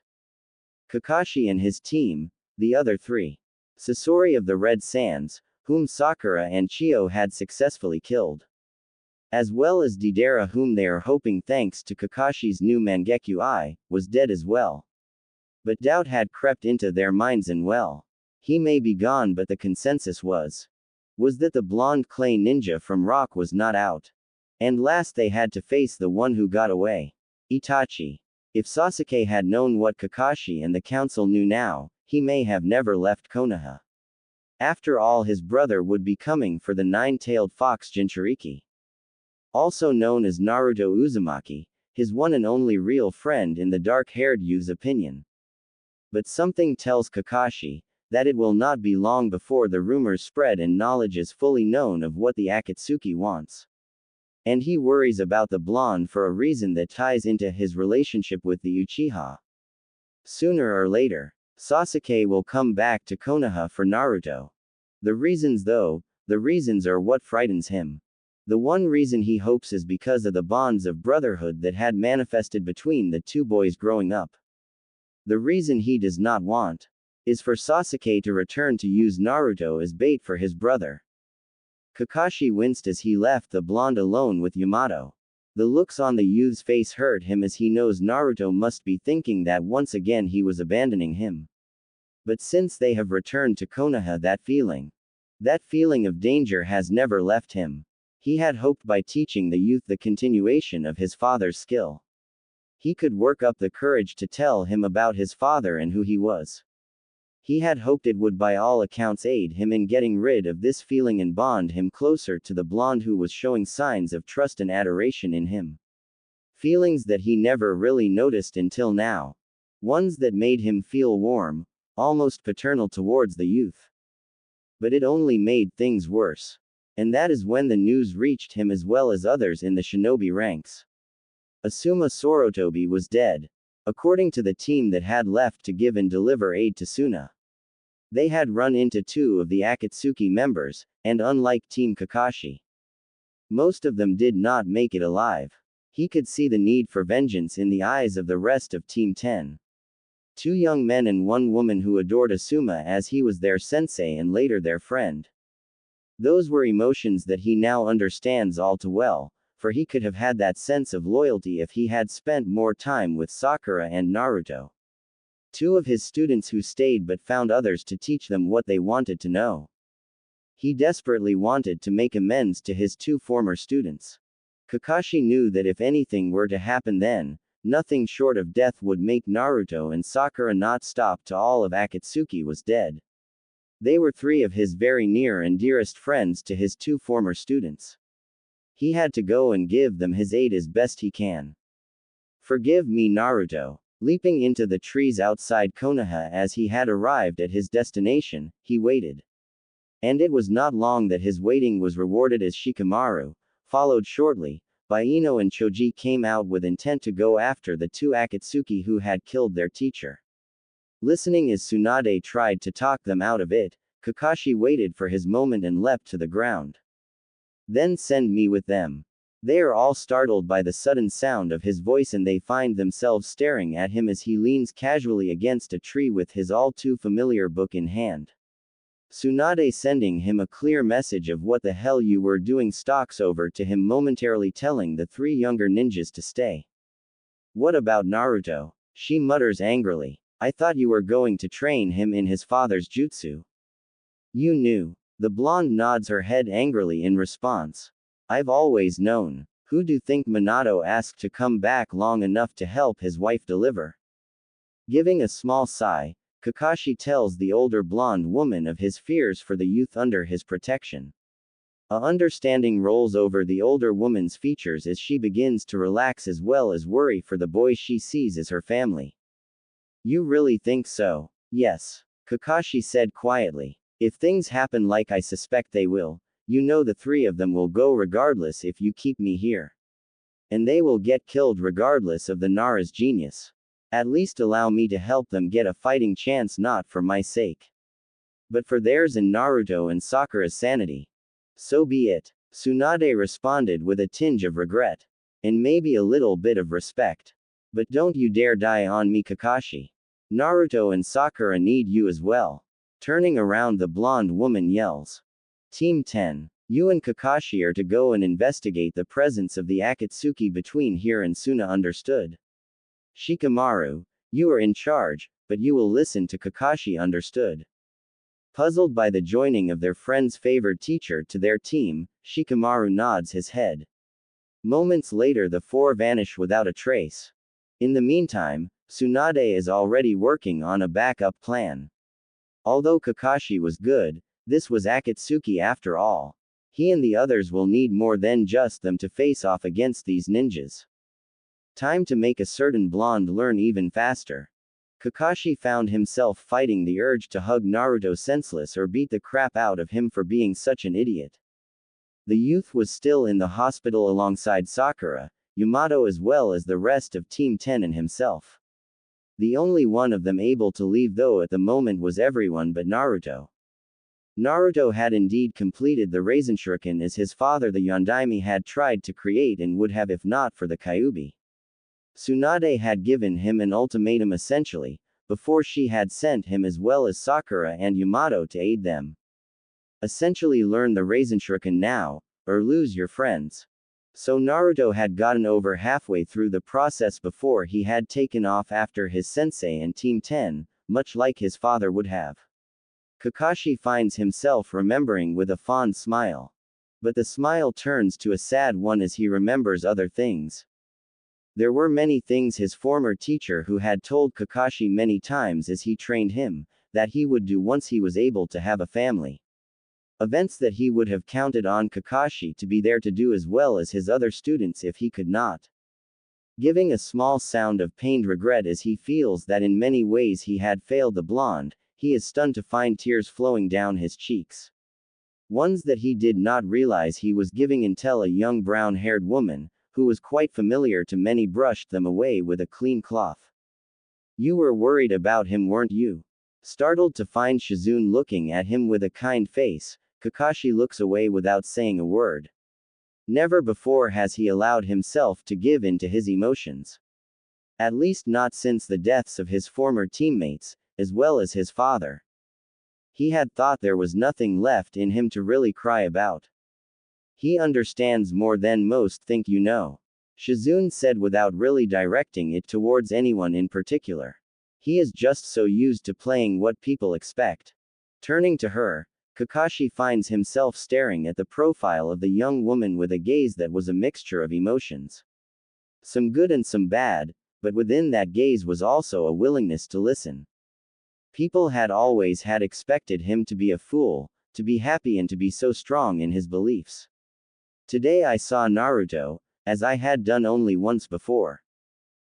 Kakashi and his team, the other 3. Sasori of the Red Sands, whom Sakura and Chiyo had successfully killed. As well as Deidara, whom they are hoping, thanks to Kakashi's new Mangekyo Eye, was dead as well. But doubt had crept into their minds, and well, he may be gone, but the consensus was that the blonde clay ninja from Rock was not out. And last they had to face the one who got away. Itachi. If Sasuke had known what Kakashi and the council knew now, he may have never left Konoha. After all, his brother would be coming for the 9-tailed fox Jinchuriki. Also known as Naruto Uzumaki, his one and only real friend in the dark-haired youth's opinion. But something tells Kakashi that it will not be long before the rumors spread and knowledge is fully known of what the Akatsuki wants. And he worries about the blonde for a reason that ties into his relationship with the Uchiha. Sooner or later, Sasuke will come back to Konoha for Naruto. The reasons are what frightens him. The one reason he hopes is because of the bonds of brotherhood that had manifested between the two boys growing up. The reason he does not want is for Sasuke to return to use Naruto as bait for his brother. Kakashi winced as he left the blonde alone with Yamato. The looks on the youth's face hurt him as he knows Naruto must be thinking that once again he was abandoning him. But since they have returned to Konoha, that feeling of danger has never left him. He had hoped by teaching the youth the continuation of his father's skill, he could work up the courage to tell him about his father and who he was. He had hoped it would by all accounts aid him in getting rid of this feeling and bond him closer to the blonde who was showing signs of trust and adoration in him. Feelings that he never really noticed until now. Ones that made him feel warm, almost paternal towards the youth. But it only made things worse. And that is when the news reached him as well as others in the shinobi ranks. Asuma Sorotobi was dead, according to the team that had left to give and deliver aid to Suna. They had run into two of the Akatsuki members, and unlike Team Kakashi, most of them did not make it alive. He could see the need for vengeance in the eyes of the rest of Team 10. Two young men and one woman who adored Asuma as he was their sensei and later their friend. Those were emotions that he now understands all too well, for he could have had that sense of loyalty if he had spent more time with Sakura and Naruto. Two of his students who stayed but found others to teach them what they wanted to know. He desperately wanted to make amends to his two former students. Kakashi knew that if anything were to happen then, nothing short of death would make Naruto and Sakura not stop till all of Akatsuki was dead. They were three of his very near and dearest friends to his two former students. He had to go and give them his aid as best he can. Forgive me, Naruto. Leaping into the trees outside Konoha as he had arrived at his destination, he waited. And it was not long that his waiting was rewarded as Shikamaru, followed shortly, by Ino and Choji came out with intent to go after the two Akatsuki who had killed their teacher. Listening as Tsunade tried to talk them out of it, Kakashi waited for his moment and leapt to the ground. Then send me with them. They are all startled by the sudden sound of his voice and they find themselves staring at him as he leans casually against a tree with his all too familiar book in hand. Tsunade sending him a clear message of what the hell you were doing stalks over to him momentarily telling the three younger ninjas to stay. What about Naruto? She mutters angrily. I thought you were going to train him in his father's jutsu. You knew. The blonde nods her head angrily in response. I've always known. Who do you think Minato asked to come back long enough to help his wife deliver? Giving a small sigh, Kakashi tells the older blonde woman of his fears for the youth under his protection. A understanding rolls over the older woman's features as she begins to relax as well as worry for the boy she sees as her family. You really think so? Yes. Kakashi said quietly. If things happen like I suspect they will, you know the three of them will go regardless if you keep me here. And they will get killed regardless of the Nara's genius. At least allow me to help them get a fighting chance, not for my sake, but for theirs and Naruto and Sakura's sanity. So be it. Tsunade responded with a tinge of regret. And maybe a little bit of respect. But don't you dare die on me, Kakashi. Naruto and Sakura need you as well. Turning around, the blonde woman yells. Team 10. You and Kakashi are to go and investigate the presence of the Akatsuki between here and Suna. Understood? Shikamaru, you are in charge, but you will listen to Kakashi. Understood? Puzzled by the joining of their friend's favored teacher to their team, Shikamaru nods his head. Moments later, the four vanish without a trace. In the meantime, Tsunade is already working on a backup plan. Although Kakashi was good, this was Akatsuki after all. He and the others will need more than just them to face off against these ninjas. Time to make a certain blonde learn even faster. Kakashi found himself fighting the urge to hug Naruto senseless or beat the crap out of him for being such an idiot. The youth was still in the hospital alongside Sakura, Yamato as well as the rest of Team 10 and himself. The only one of them able to leave though at the moment was everyone but Naruto. Naruto had indeed completed the Rasenshuriken as his father the Yondaime had tried to create and would have if not for the Kyuubi. Tsunade had given him an ultimatum essentially, before she had sent him as well as Sakura and Yamato to aid them. Essentially learn the Raisenshuriken now, or lose your friends. So Naruto had gotten over halfway through the process before he had taken off after his sensei and Team 10, much like his father would have. Kakashi finds himself remembering with a fond smile. But the smile turns to a sad one as he remembers other things. There were many things his former teacher who had told Kakashi many times as he trained him, that he would do once he was able to have a family. Events that he would have counted on Kakashi to be there to do as well as his other students if he could not. Giving a small sound of pained regret as he feels that in many ways he had failed the blonde, he is stunned to find tears flowing down his cheeks. Ones that he did not realize he was giving until a young brown-haired woman, who was quite familiar to many, brushed them away with a clean cloth. You were worried about him, weren't you? Startled to find Shizune looking at him with a kind face, Kakashi looks away without saying a word. Never before has he allowed himself to give in to his emotions. At least not since the deaths of his former teammates, as well as his father. He had thought there was nothing left in him to really cry about. He understands more than most think, you know. Shizune said without really directing it towards anyone in particular. He is just so used to playing what people expect. Turning to her, Kakashi finds himself staring at the profile of the young woman with a gaze that was a mixture of emotions. Some good and some bad, but within that gaze was also a willingness to listen. People had always had expected him to be a fool, to be happy and to be so strong in his beliefs. Today I saw Naruto, as I had done only once before.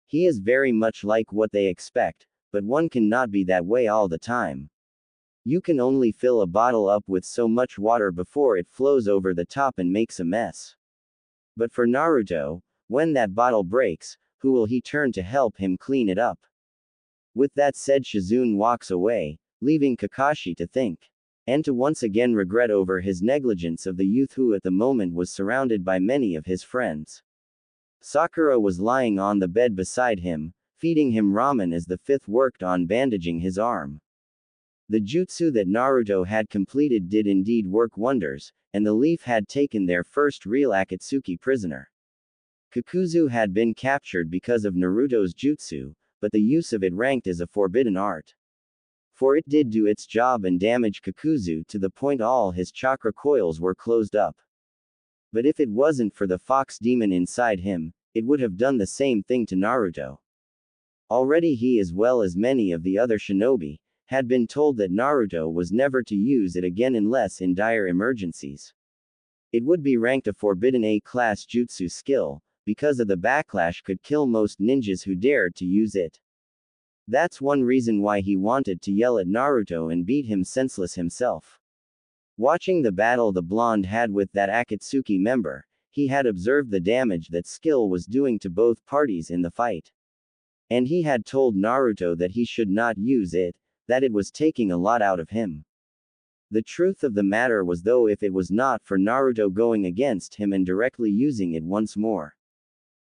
He is very much like what they expect, but one cannot be that way all the time. You can only fill a bottle up with so much water before it flows over the top and makes a mess. But for Naruto, when that bottle breaks, who will he turn to help him clean it up? With that said, Shizune walks away, leaving Kakashi to think. And to once again regret over his negligence of the youth who at the moment was surrounded by many of his friends. Sakura was lying on the bed beside him, feeding him ramen as the fifth worked on bandaging his arm. The jutsu that Naruto had completed did indeed work wonders, and the Leaf had taken their first real Akatsuki prisoner. Kakuzu had been captured because of Naruto's jutsu, but the use of it ranked as a forbidden art. For it did do its job and damage Kakuzu to the point all his chakra coils were closed up. But if it wasn't for the fox demon inside him, it would have done the same thing to Naruto. Already he, as well as many of the other shinobi, had been told that Naruto was never to use it again unless in dire emergencies. It would be ranked a forbidden A-class jutsu skill, because of the backlash could kill most ninjas who dared to use it. That's one reason why he wanted to yell at Naruto and beat him senseless himself. Watching the battle the blonde had with that Akatsuki member, he had observed the damage that skill was doing to both parties in the fight. And he had told Naruto that he should not use it, that it was taking a lot out of him. The truth of the matter was, though, if it was not for Naruto going against him and directly using it once more,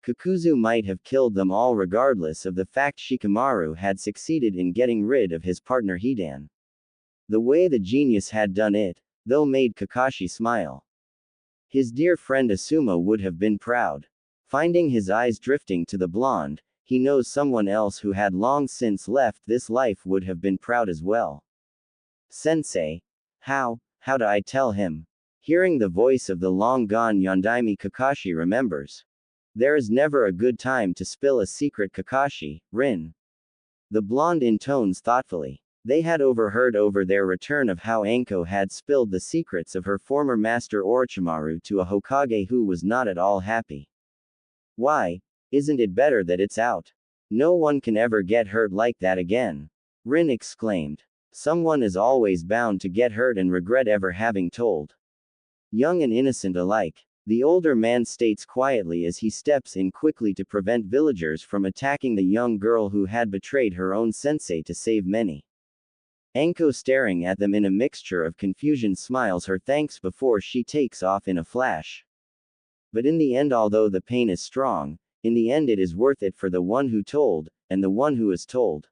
Kakuzu might have killed them all regardless of the fact Shikamaru had succeeded in getting rid of his partner Hidan. The way the genius had done it, though, made Kakashi smile. His dear friend Asuma would have been proud. Finding his eyes drifting to the blonde, he knows someone else who had long since left this life would have been proud as well. Sensei. How do I tell him? Hearing the voice of the long-gone Yondaime, Kakashi remembers. There is never a good time to spill a secret, Kakashi, Rin. The blonde intones thoughtfully. They had overheard over their return of how Anko had spilled the secrets of her former master Orochimaru to a Hokage who was not at all happy. Why? Isn't it better that it's out? No one can ever get hurt like that again. Rin exclaimed. Someone is always bound to get hurt and regret ever having told. Young and innocent alike. The older man states quietly as he steps in quickly to prevent villagers from attacking the young girl who had betrayed her own sensei to save many. Anko, staring at them in a mixture of confusion, smiles her thanks before she takes off in a flash. But in the end, although the pain is strong, in the end it is worth it for the one who told, and the one who is told.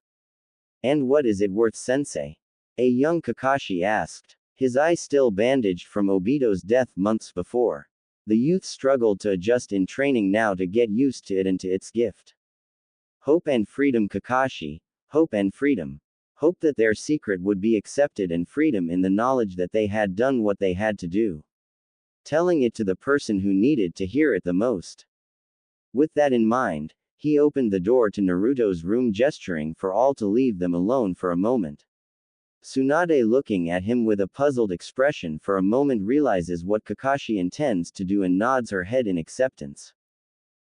And what is it worth, sensei? A young Kakashi asked. His eye still bandaged from Obito's death months before. The youth struggled to adjust in training now to get used to it and to its gift. Hope and freedom, Kakashi. Hope and freedom. Hope that their secret would be accepted, and freedom in the knowledge that they had done what they had to do. Telling it to the person who needed to hear it the most. With that in mind, he opened the door to Naruto's room, gesturing for all to leave them alone for a moment. Tsunade, looking at him with a puzzled expression for a moment, realizes what Kakashi intends to do and nods her head in acceptance.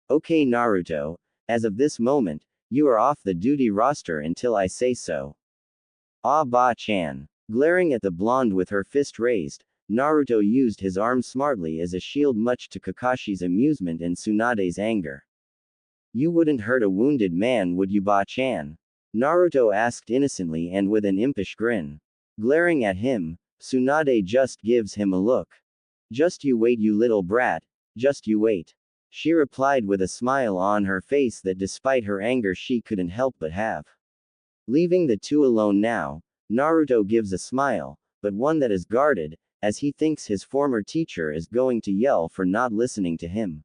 Okay, Naruto, as of this moment, you are off the duty roster until I say so. Ah, Ba-chan. Glaring at the blonde with her fist raised, Naruto used his arm smartly as a shield, much to Kakashi's amusement and Tsunade's anger. You wouldn't hurt a wounded man, would you, Ba-chan? Naruto asked innocently and with an impish grin. Glaring at him, Tsunade just gives him a look. Just you wait, you little brat, just you wait. She replied with a smile on her face that despite her anger she couldn't help but have. Leaving the two alone now, Naruto gives a smile, but one that is guarded, as he thinks his former teacher is going to yell for not listening to him.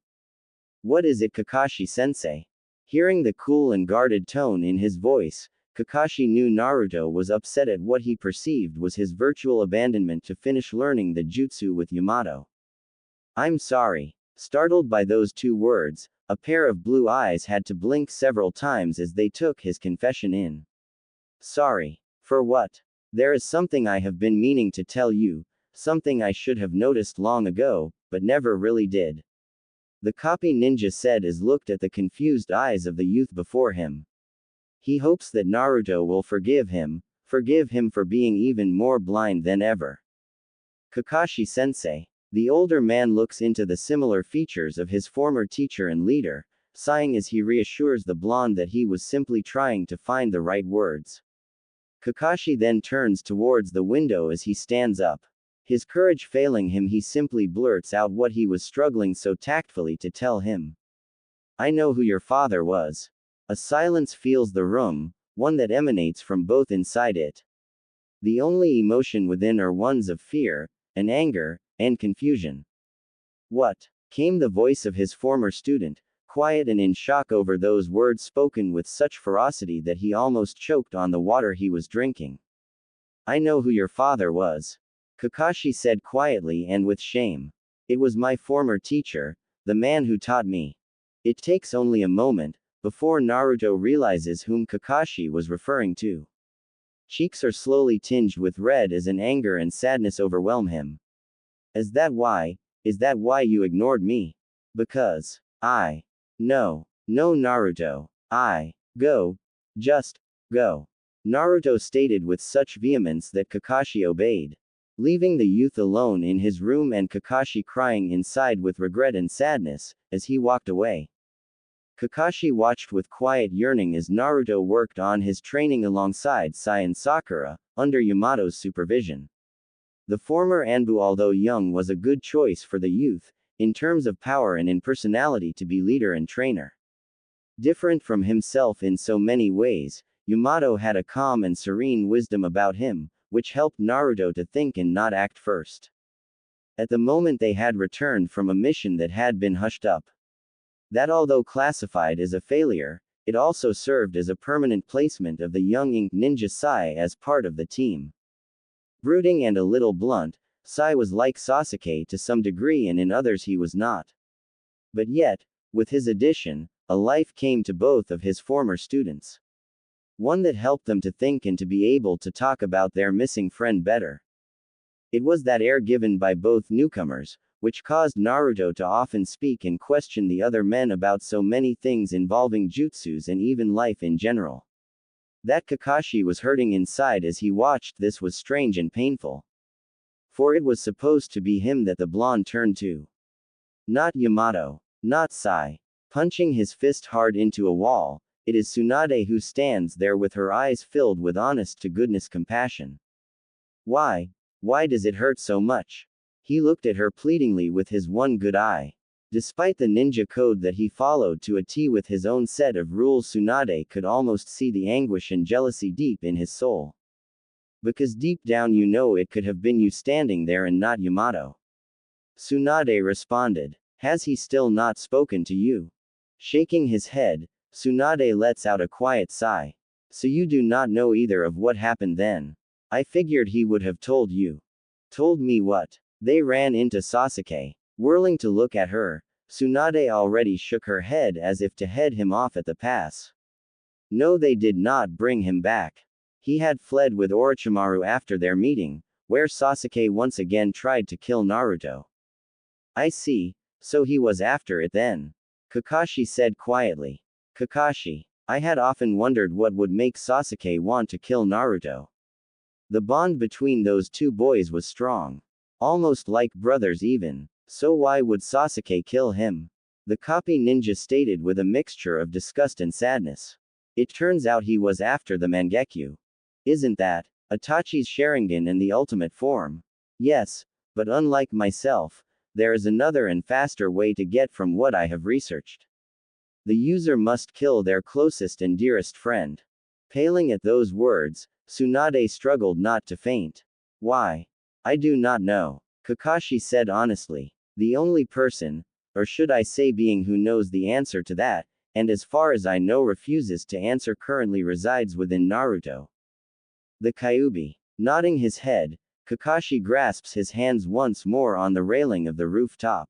What is it, Kakashi-sensei? Hearing the cool and guarded tone in his voice, Kakashi knew Naruto was upset at what he perceived was his virtual abandonment to finish learning the jutsu with Yamato. I'm sorry. Startled by those two words, a pair of blue eyes had to blink several times as they took his confession in. Sorry. For what? There is something I have been meaning to tell you, something I should have noticed long ago, but never really did. The copy ninja said as looked at the confused eyes of the youth before him. He hopes that Naruto will forgive him for being even more blind than ever. Kakashi-sensei. The older man looks into the similar features of his former teacher and leader, sighing as he reassures the blonde that he was simply trying to find the right words. Kakashi then turns towards the window as he stands up. His courage failing him, he simply blurts out what he was struggling so tactfully to tell him. I know who your father was. A silence fills the room, one that emanates from both inside it. The only emotion within are ones of fear, and anger, and confusion. What? Came the voice of his former student, quiet and in shock over those words spoken with such ferocity that he almost choked on the water he was drinking. I know who your father was. Kakashi said quietly and with shame. It was my former teacher, the man who taught me. It takes only a moment, before Naruto realizes whom Kakashi was referring to. Cheeks are slowly tinged with red as an anger and sadness overwhelm him. Is that why you ignored me? Because. No, Naruto. Go. Just. Go. Naruto stated with such vehemence that Kakashi obeyed. Leaving the youth alone in his room and Kakashi crying inside with regret and sadness, as he walked away. Kakashi watched with quiet yearning as Naruto worked on his training alongside Sai and Sakura, under Yamato's supervision. The former Anbu, although young, was a good choice for the youth, in terms of power and in personality to be leader and trainer. Different from himself in so many ways, Yamato had a calm and serene wisdom about him, which helped Naruto to think and not act first. At the moment they had returned from a mission that had been hushed up. That although classified as a failure, it also served as a permanent placement of the young ink ninja Sai as part of the team. Brooding and a little blunt, Sai was like Sasuke to some degree, and in others he was not. But yet, with his addition, a life came to both of his former students. One that helped them to think and to be able to talk about their missing friend better. It was that air given by both newcomers, which caused Naruto to often speak and question the other men about so many things involving jutsus and even life in general. That Kakashi was hurting inside as he watched this was strange and painful. For it was supposed to be him that the blonde turned to. Not Yamato. Not Sai. Punching his fist hard into a wall, it is Tsunade who stands there with her eyes filled with honest-to-goodness compassion. Why does it hurt so much? He looked at her pleadingly with his one good eye. Despite the ninja code that he followed to a T with his own set of rules, Tsunade could almost see the anguish and jealousy deep in his soul. Because deep down you know it could have been you standing there and not Yamato. Tsunade responded. Has he still not spoken to you? Shaking his head, Tsunade lets out a quiet sigh. So you do not know either of what happened then. I figured he would have told you. Told me what? They ran into Sasuke. Whirling to look at her, Tsunade already shook her head as if to head him off at the pass. No, they did not bring him back. He had fled with Orochimaru after their meeting, where Sasuke once again tried to kill Naruto. I see, so he was after it then. Kakashi said quietly. Kakashi, I had often wondered what would make Sasuke want to kill Naruto. The bond between those two boys was strong. Almost like brothers even. So why would Sasuke kill him? The copy ninja stated with a mixture of disgust and sadness. It turns out he was after the Mangekyo. Isn't that Itachi's Sharingan in the ultimate form? Yes, but unlike myself, there is another and faster way to get from what I have researched. The user must kill their closest and dearest friend. Paling at those words, Tsunade struggled not to faint. Why? I do not know, Kakashi said honestly. The only person, or should I say being who knows the answer to that, and as far as I know refuses to answer currently resides within Naruto. The Kyuubi. Nodding his head, Kakashi grasps his hands once more on the railing of the rooftop.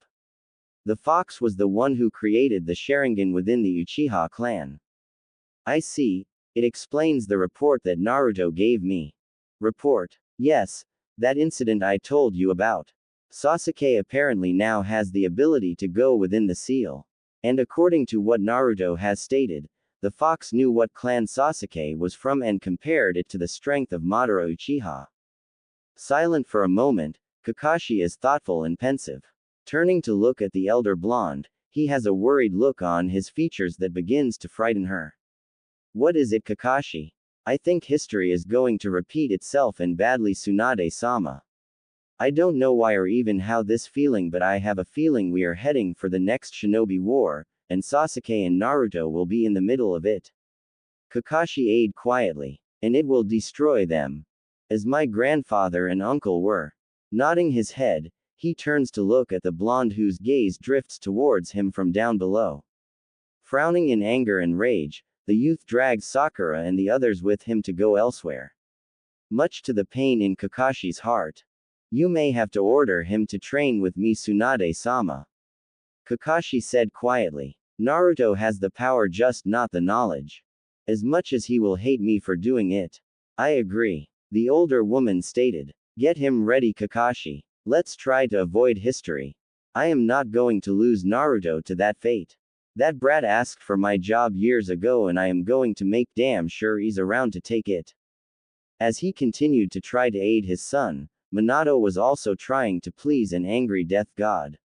The fox was the one who created the Sharingan within the Uchiha clan. I see, it explains the report that Naruto gave me. Report? Yes, that incident I told you about. Sasuke apparently now has the ability to go within the seal. And according to what Naruto has stated, the fox knew what clan Sasuke was from and compared it to the strength of Madara Uchiha. Silent for a moment, Kakashi is thoughtful and pensive. Turning to look at the elder blonde, he has a worried look on his features that begins to frighten her. What is it, Kakashi? I think history is going to repeat itself and badly, Tsunade-sama. I don't know why or even how this feeling, but I have a feeling we are heading for the next shinobi war, and Sasuke and Naruto will be in the middle of it. Kakashi aid quietly. And it will destroy them. As my grandfather and uncle were. Nodding his head, he turns to look at the blonde whose gaze drifts towards him from down below. Frowning in anger and rage, the youth drags Sakura and the others with him to go elsewhere. Much to the pain in Kakashi's heart. You may have to order him to train with me, Tsunade-sama. Kakashi said quietly. Naruto has the power, just not the knowledge. As much as he will hate me for doing it. I agree. The older woman stated. Get him ready, Kakashi. Let's try to avoid history. I am not going to lose Naruto to that fate. That brat asked for my job years ago and I am going to make damn sure he's around to take it. As he continued to try to aid his son, Minato was also trying to please an angry death god.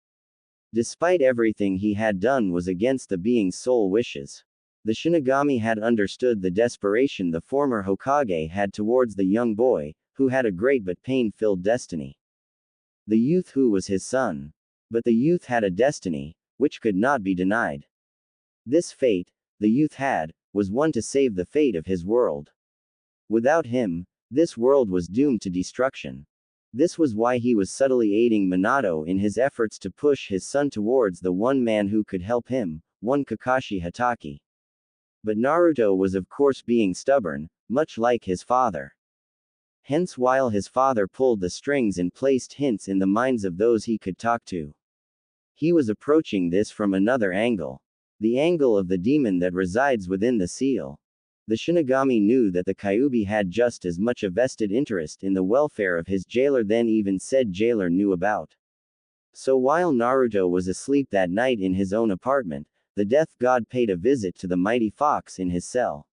Despite everything he had done was against the being's soul wishes. The Shinigami had understood the desperation the former Hokage had towards the young boy, who had a great but pain-filled destiny. The youth who was his son. But the youth had a destiny, which could not be denied. This fate, the youth had, was one to save the fate of his world. Without him, this world was doomed to destruction. This was why he was subtly aiding Minato in his efforts to push his son towards the one man who could help him, one Kakashi Hatake. But Naruto was of course being stubborn, much like his father. Hence while his father pulled the strings and placed hints in the minds of those he could talk to. He was approaching this from another angle. The angle of the demon that resides within the seal. The Shinigami knew that the Kyuubi had just as much a vested interest in the welfare of his jailer than even said jailer knew about. So while Naruto was asleep that night in his own apartment, the death god paid a visit to the mighty fox in his cell.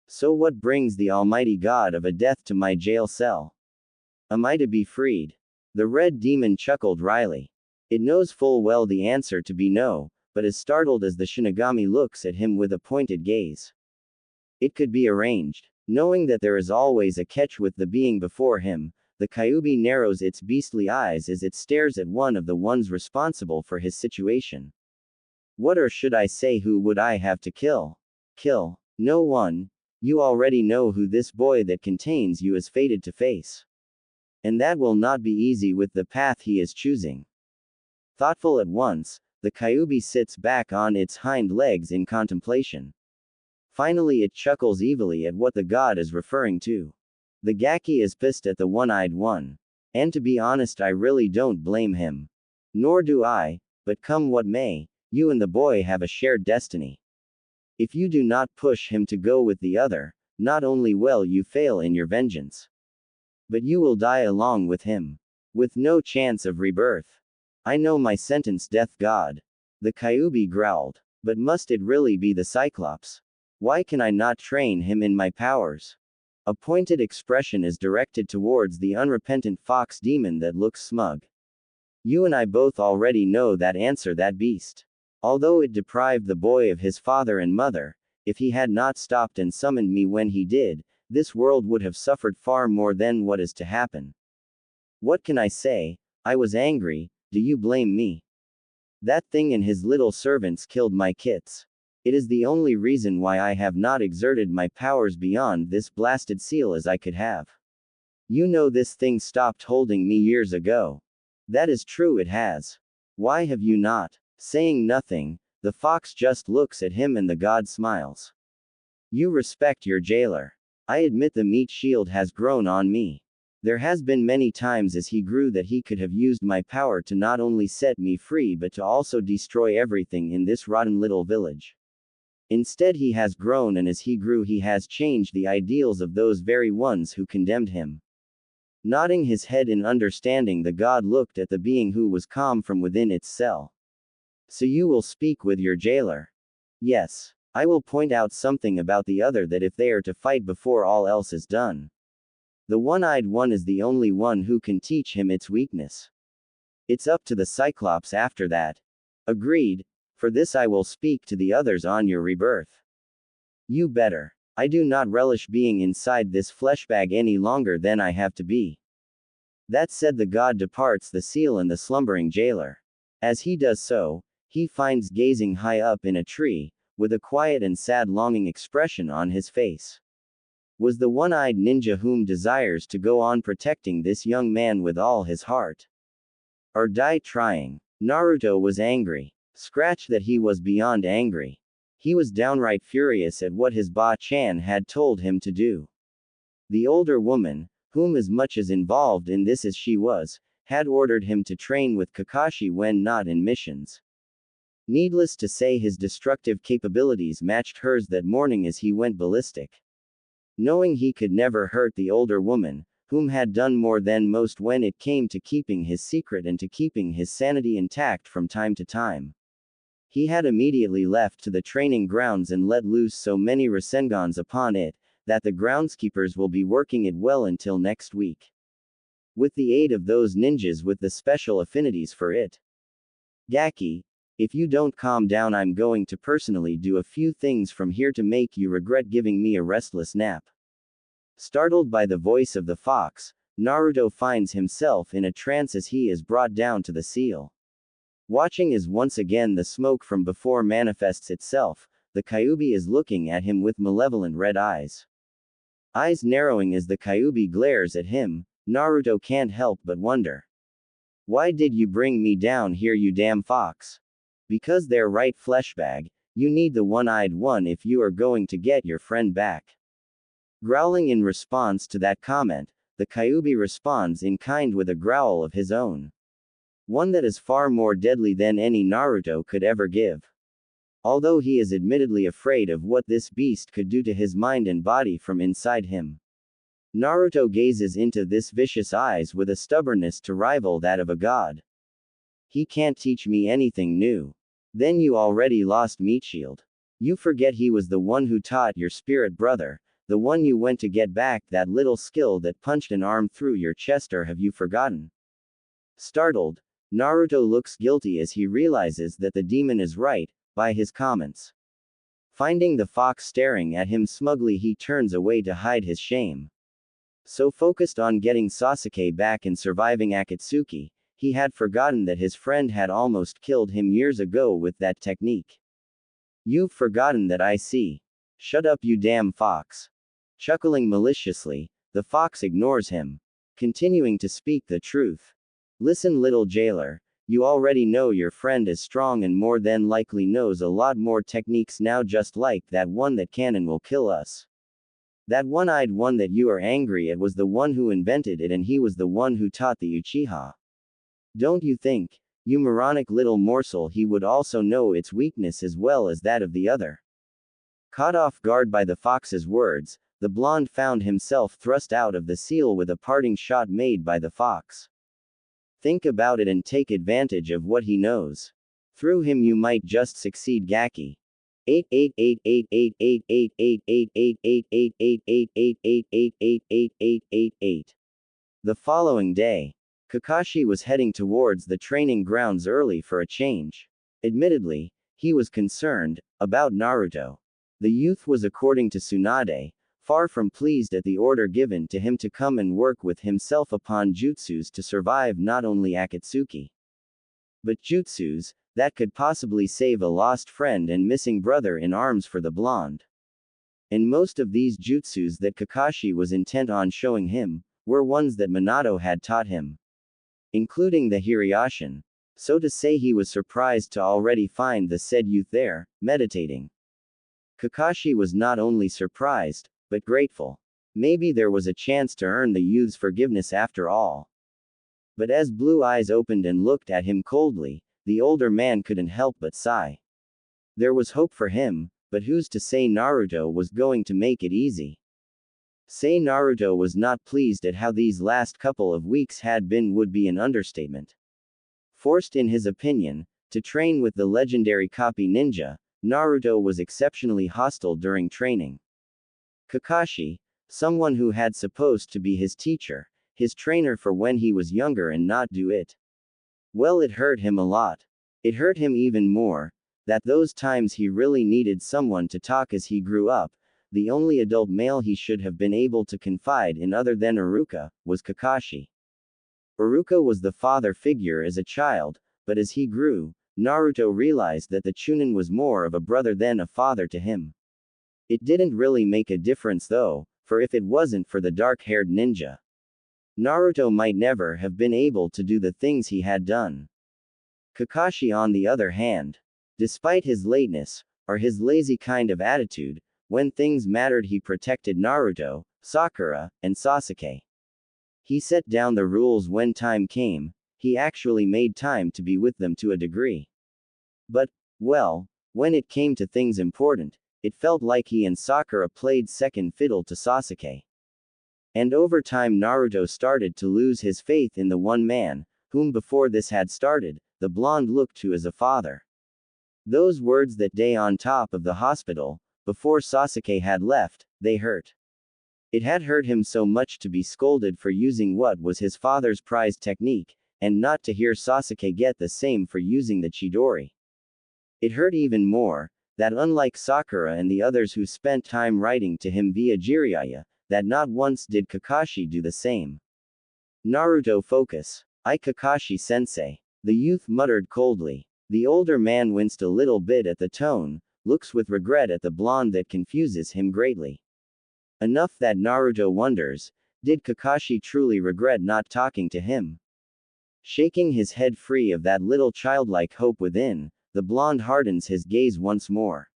So what brings the almighty god of a death to my jail cell? Am I to be freed? The red demon chuckled wryly. It knows full well the answer to be no, but is startled as the Shinigami looks at him with a pointed gaze. It could be arranged. Knowing that there is always a catch with the being before him, the Kyuubi narrows its beastly eyes as it stares at one of the ones responsible for his situation. What, or should I say, who would I have to kill? Kill. No one. You already know who this boy that contains you is fated to face. And that will not be easy with the path he is choosing. Thoughtful at once, the Kyuubi sits back on its hind legs in contemplation. Finally it chuckles evilly at what the god is referring to. The Gaki is pissed at the one-eyed one. And to be honest, I really don't blame him. Nor do I, but come what may, you and the boy have a shared destiny. If you do not push him to go with the other, not only will you fail in your vengeance, but you will die along with him. With no chance of rebirth. I know my sentence, death god. The Kyuubi growled. But must it really be the Cyclops? Why can I not train him in my powers? A pointed expression is directed towards the unrepentant fox demon that looks smug. You and I both already know that answer. That beast, although it deprived the boy of his father and mother, if he had not stopped and summoned me when he did, this world would have suffered far more than what is to happen. What can I say? I was angry. Do you blame me? That thing and his little servants killed my kits. It is the only reason why I have not exerted my powers beyond this blasted seal as I could have. You know this thing stopped holding me years ago. That is true, it has. Why have you not? Saying nothing, the fox just looks at him and the god smiles. You respect your jailer. I admit the meat shield has grown on me. There has been many times as he grew that he could have used my power to not only set me free but to also destroy everything in this rotten little village. Instead he has grown, and as he grew he has changed the ideals of those very ones who condemned him. Nodding his head in understanding, the god looked at the being who was calm from within its cell. So you will speak with your jailer? Yes. I will point out something about the other, that if they are to fight before all else is done, the one-eyed one is the only one who can teach him its weakness. It's up to the Cyclops after that. Agreed. For this I will speak to the others on your rebirth. You better. I do not relish being inside this flesh bag any longer than I have to be. That said, the god departs the seal and the slumbering jailer. As he does so, he finds gazing high up in a tree, with a quiet and sad longing expression on his face, was the one-eyed ninja whom desires to go on protecting this young man with all his heart. Or die trying. Naruto was angry. Scratch that, he was beyond angry. He was downright furious at what his Ba-chan had told him to do. The older woman, whom as much as involved in this as she was, had ordered him to train with Kakashi when not in missions. Needless to say, his destructive capabilities matched hers that morning as he went ballistic. Knowing he could never hurt the older woman, whom had done more than most when it came to keeping his secret and to keeping his sanity intact from time to time, he had immediately left to the training grounds and let loose so many Rasengans upon it, that the groundskeepers will be working it well until next week. With the aid of those ninjas with the special affinities for it. Gaki, if you don't calm down, I'm going to personally do a few things from here to make you regret giving me a restless nap. Startled by the voice of the fox, Naruto finds himself in a trance as he is brought down to the seal. Watching as once again the smoke from before manifests itself, the Kyuubi is looking at him with malevolent red eyes. Eyes narrowing as the Kyuubi glares at him, Naruto can't help but wonder. Why did you bring me down here, you damn fox? Because they're right, fleshbag, you need the one-eyed one if you are going to get your friend back. Growling in response to that comment, the Kyuubi responds in kind with a growl of his own. One that is far more deadly than any Naruto could ever give. Although he is admittedly afraid of what this beast could do to his mind and body from inside him, Naruto gazes into this vicious eyes with a stubbornness to rival that of a god. He can't teach me anything new. Then you already lost Meatshield. You forget he was the one who taught your spirit brother, the one you went to get back, that little skill that punched an arm through your chest, or have you forgotten? Startled, Naruto looks guilty as he realizes that the demon is right, by his comments. Finding the fox staring at him smugly, he turns away to hide his shame. So focused on getting Sasuke back and surviving Akatsuki, he had forgotten that his friend had almost killed him years ago with that technique. You've forgotten that, I see. Shut up, you damn fox. Chuckling maliciously, the fox ignores him, continuing to speak the truth. Listen, little jailer, you already know your friend is strong and more than likely knows a lot more techniques now, just like that one that can and will kill us. That one-eyed one that you are angry at was the one who invented it, and he was the one who taught the Uchiha. Don't you think, you moronic little morsel, he would also know its weakness as well as that of the other? Caught off guard by the fox's words, the blonde found himself thrust out of the seal with a parting shot made by the fox. Think about it and take advantage of what he knows. Through him you might just succeed, Gaki. 8888888888888888888888888888888888888888888888888888888888888888888888888888888888888888888888888888888888888888888888888888888888888888888888888888888888888888888888888888888888888888888888888888888888888888888888888888888888888888888888888. The following day, Kakashi for a change. Admittedly, he was concerned about Naruto. The youth was, according to Tsunade, far from pleased at the order given to him to come and work with himself upon jutsus to survive not only Akatsuki, but jutsus that could possibly save a lost friend and missing brother in arms for the blonde. And most of these jutsus that Kakashi was intent on showing him were ones that Minato had taught him, including the Hiriashin. So to say, he was surprised to already find the said youth there, meditating. Kakashi was not only surprised, but grateful. Maybe there was a chance to earn the youth's forgiveness after all. But as Blue Eyes opened and looked at him coldly, the older man couldn't help but sigh. There was hope for him, but who's to say Naruto was going to make it easy? Say Naruto was not pleased at how these last couple of weeks had been would be an understatement. Forced, in his opinion, to train with the legendary copy ninja, Naruto was exceptionally hostile during training. Kakashi, someone who had supposed to be his teacher, his trainer for when he was younger, and not do it. Well, it hurt him a lot. It hurt him even more that those times he really needed someone to talk as he grew up, the only adult male he should have been able to confide in other than Iruka was Kakashi. Iruka was the father figure as a child, but as he grew, Naruto realized that the Chunin was more of a brother than a father to him. It didn't really make a difference though, for if it wasn't for the dark-haired ninja, Naruto might never have been able to do the things he had done. Kakashi, on the other hand, despite his lateness, or his lazy kind of attitude, when things mattered he protected Naruto, Sakura, and Sasuke. He set down the rules when time came, he actually made time to be with them to a degree. But, well, when it came to things important, it felt like he and Sakura played second fiddle to Sasuke. And over time Naruto started to lose his faith in the one man, whom before this had started, the blonde looked to as a father. Those words that day on top of the hospital, before Sasuke had left, they hurt. It had hurt him so much to be scolded for using what was his father's prized technique, and not to hear Sasuke get the same for using the Chidori. It hurt even more, that unlike Sakura and the others who spent time writing to him via Jiraiya, that not once did Kakashi do the same. Naruto, focus. Kakashi-sensei. The youth muttered coldly. The older man winced a little bit at the tone, looks with regret at the blonde that confuses him greatly. Enough that Naruto wonders, did Kakashi truly regret not talking to him? Shaking his head free of that little childlike hope within, the blonde hardens his gaze once more.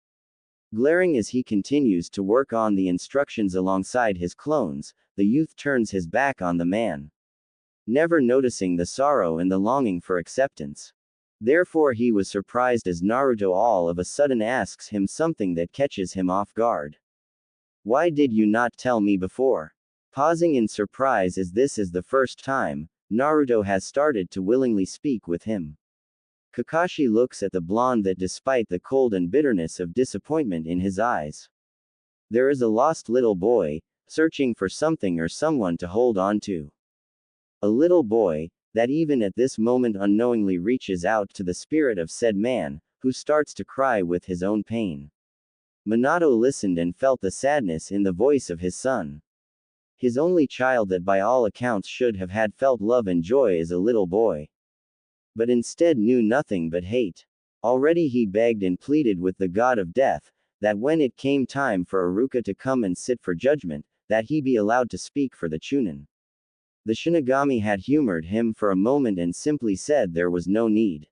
Glaring as he continues to work on the instructions alongside his clones, the youth turns his back on the man, never noticing the sorrow and the longing for acceptance. Therefore he was surprised as Naruto all of a sudden asks him something that catches him off guard. Why did you not tell me before? Pausing in surprise as this is the first time Naruto has started to willingly speak with him. Kakashi looks at the blonde that despite the cold and bitterness of disappointment in his eyes, there is a lost little boy, searching for something or someone to hold on to. A little boy, that even at this moment unknowingly reaches out to the spirit of said man, who starts to cry with his own pain. Minato listened and felt the sadness in the voice of his son. His only child that by all accounts should have had felt love and joy as a little boy. But instead knew nothing but hate. Already he begged and pleaded with the god of death, that when it came time for Iruka to come and sit for judgment, that he be allowed to speak for the Chunin. The Shinigami had humored him for a moment and simply said there was no need.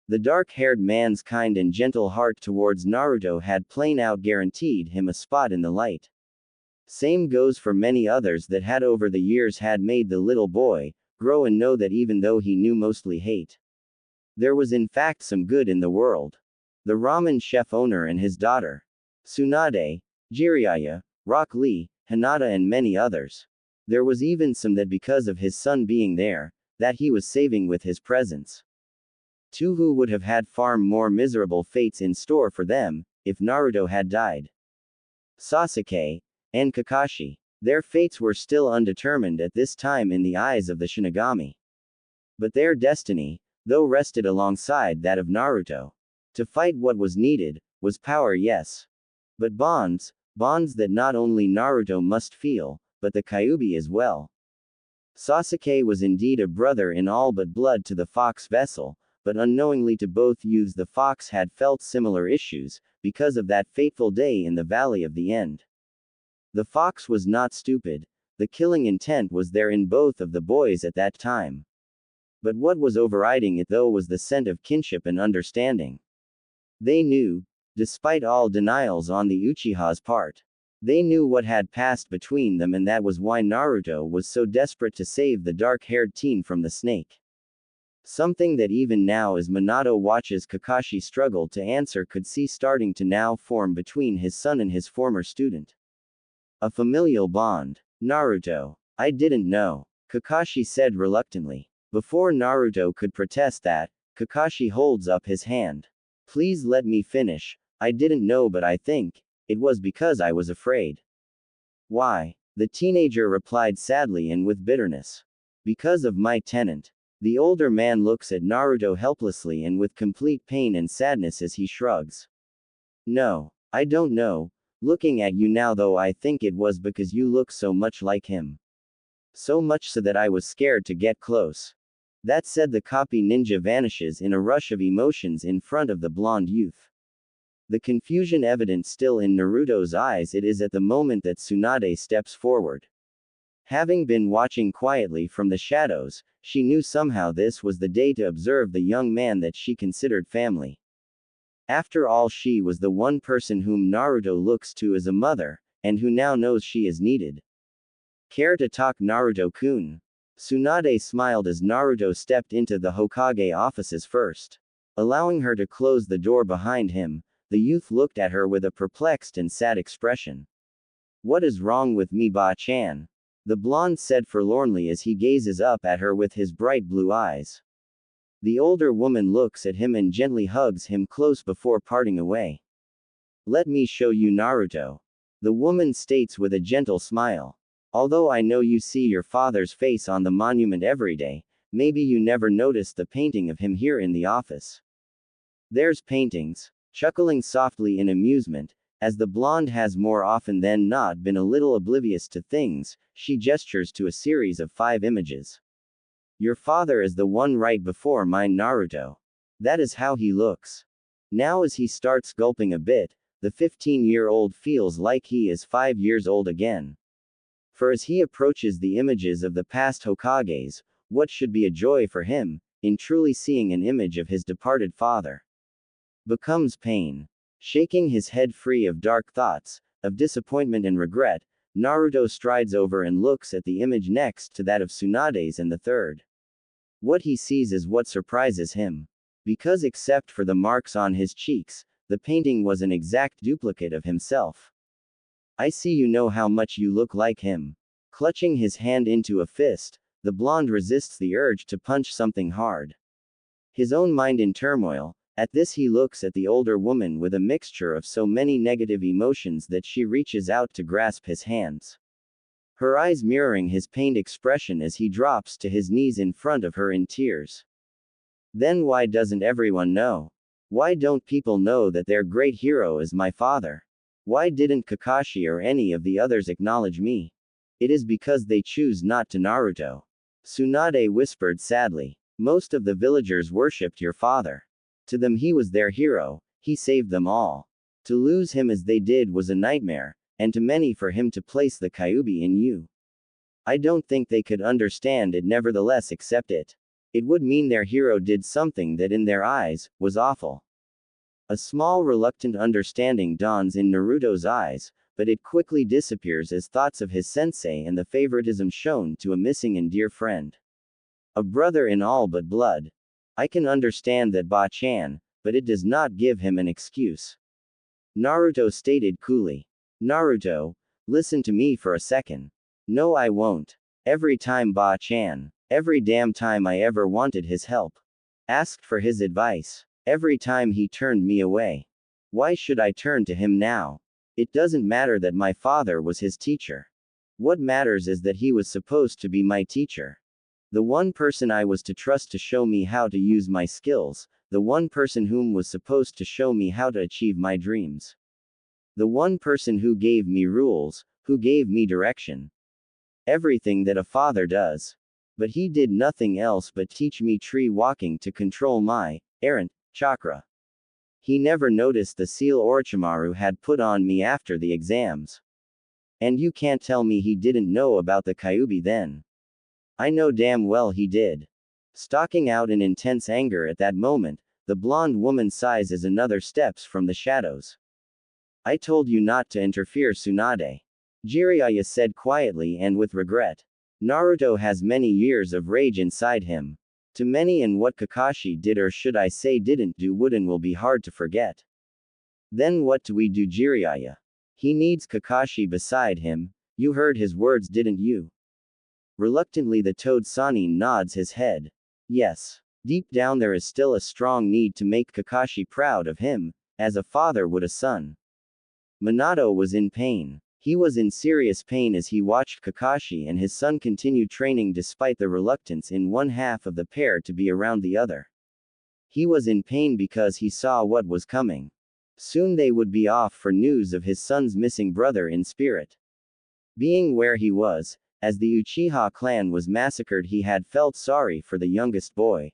The dark-haired man's kind and gentle heart towards Naruto had plain out guaranteed him a spot in the light. Same goes for many others that had over the years had made the little boy grow and know that even though he knew mostly hate, there was in fact some good in the world. The ramen chef owner and his daughter, Tsunade, Jiraiya, Rock Lee, Hinata and many others. There was even some that because of his son being there, that he was saving with his presence. Two who would have had far more miserable fates in store for them, if Naruto had died. Sasuke and Kakashi. Their fates were still undetermined at this time in the eyes of the Shinigami. But their destiny, though rested alongside that of Naruto. To fight what was needed, was power, yes. But bonds that not only Naruto must feel, but the Kyuubi as well. Sasuke was indeed a brother in all but blood to the Fox vessel, but unknowingly to both youths the Fox had felt similar issues, because of that fateful day in the Valley of the End. The Fox was not stupid, the killing intent was there in both of the boys at that time. But what was overriding it though was the scent of kinship and understanding. They knew, despite all denials on the Uchiha's part. They knew what had passed between them and that was why Naruto was so desperate to save the dark-haired teen from the snake. Something that even now as Minato watches Kakashi struggle to answer could see starting to now form between his son and his former student. A familial bond. Naruto. I didn't know. Kakashi said reluctantly. Before Naruto could protest that, Kakashi holds up his hand. Please let me finish. I didn't know but I think it was because I was afraid. Why? The teenager replied sadly and with bitterness. Because of my tenant. The older man looks at Naruto helplessly and with complete pain and sadness as he shrugs. No, I don't know. Looking at you now though I think it was because you look so much like him. So much so that I was scared to get close. That said, the copy ninja vanishes in a rush of emotions in front of the blonde youth. The confusion evident still in Naruto's eyes it is at the moment that Tsunade steps forward. Having been watching quietly from the shadows, she knew somehow this was the day to observe the young man that she considered family. After all, she was the one person whom Naruto looks to as a mother, and who now knows she is needed. Care to talk, Naruto-kun? Tsunade smiled as Naruto stepped into the Hokage offices first. Allowing her to close the door behind him, the youth looked at her with a perplexed and sad expression. What is wrong with me, Ba-chan? The blonde said forlornly as he gazes up at her with his bright blue eyes. The older woman looks at him and gently hugs him close before parting away. Let me show you Naruto. The woman states with a gentle smile. Although I know you see your father's face on the monument every day, maybe you never noticed the painting of him here in the office. There's paintings. Chuckling softly in amusement, as the blonde has more often than not been a little oblivious to things, she gestures to a series of 5 images. Your father is the one right before mine, Naruto. That is how he looks. Now as he starts gulping a bit, the 15-year-old feels like he is 5 years old again. For as he approaches the images of the past Hokages, what should be a joy for him, in truly seeing an image of his departed father, becomes pain. Shaking his head free of dark thoughts, of disappointment and regret, Naruto strides over and looks at the image next to that of Tsunade's and the third. What he sees is what surprises him. Because except for the marks on his cheeks, the painting was an exact duplicate of himself. I see you know how much you look like him. Clutching his hand into a fist, the blonde resists the urge to punch something hard. His own mind in turmoil, at this he looks at the older woman with a mixture of so many negative emotions that she reaches out to grasp his hands. Her eyes mirroring his pained expression as he drops to his knees in front of her in tears. Then why doesn't everyone know? Why don't people know that their great hero is my father? Why didn't Kakashi or any of the others acknowledge me? It is because they choose not to Naruto. Tsunade whispered sadly. Most of the villagers worshipped your father. To them he was their hero, he saved them all. To lose him as they did was a nightmare, and to many for him to place the Kyuubi in you. I don't think they could understand it, nevertheless accept it. It would mean their hero did something that in their eyes, was awful. A small reluctant understanding dawns in Naruto's eyes, but it quickly disappears as thoughts of his sensei and the favoritism shown to a missing and dear friend. A brother in all but blood. I can understand that Ba-chan, but it does not give him an excuse. Naruto stated coolly. Naruto, listen to me for a second. No, I won't. Every time Ba-chan, every damn time I ever wanted his help, asked for his advice, every time he turned me away. Why should I turn to him now? It doesn't matter that my father was his teacher. What matters is that he was supposed to be my teacher. The one person I was to trust to show me how to use my skills, the one person whom was supposed to show me how to achieve my dreams. The one person who gave me rules, who gave me direction. Everything that a father does. But he did nothing else but teach me tree walking to control my errant chakra. He never noticed the seal Orochimaru had put on me after the exams. And you can't tell me he didn't know about the Kyuubi then. I know damn well he did. Stalking out in intense anger at that moment, the blonde woman sighs as another steps from the shadows. I told you not to interfere, Tsunade. Jiraiya said quietly and with regret. Naruto has many years of rage inside him. To many, and what Kakashi did, or should I say didn't do, would and will be hard to forget. Then what do we do, Jiraiya? He needs Kakashi beside him. You heard his words, didn't you? Reluctantly the Toad Sannin nods his head. Yes. Deep down there is still a strong need to make Kakashi proud of him, as a father would a son. Minato was in pain. He was in serious pain as he watched Kakashi and his son continue training despite the reluctance in one half of the pair to be around the other. He was in pain because he saw what was coming. Soon they would be off for news of his son's missing brother in spirit. Being where he was, as the Uchiha clan was massacred, he had felt sorry for the youngest boy.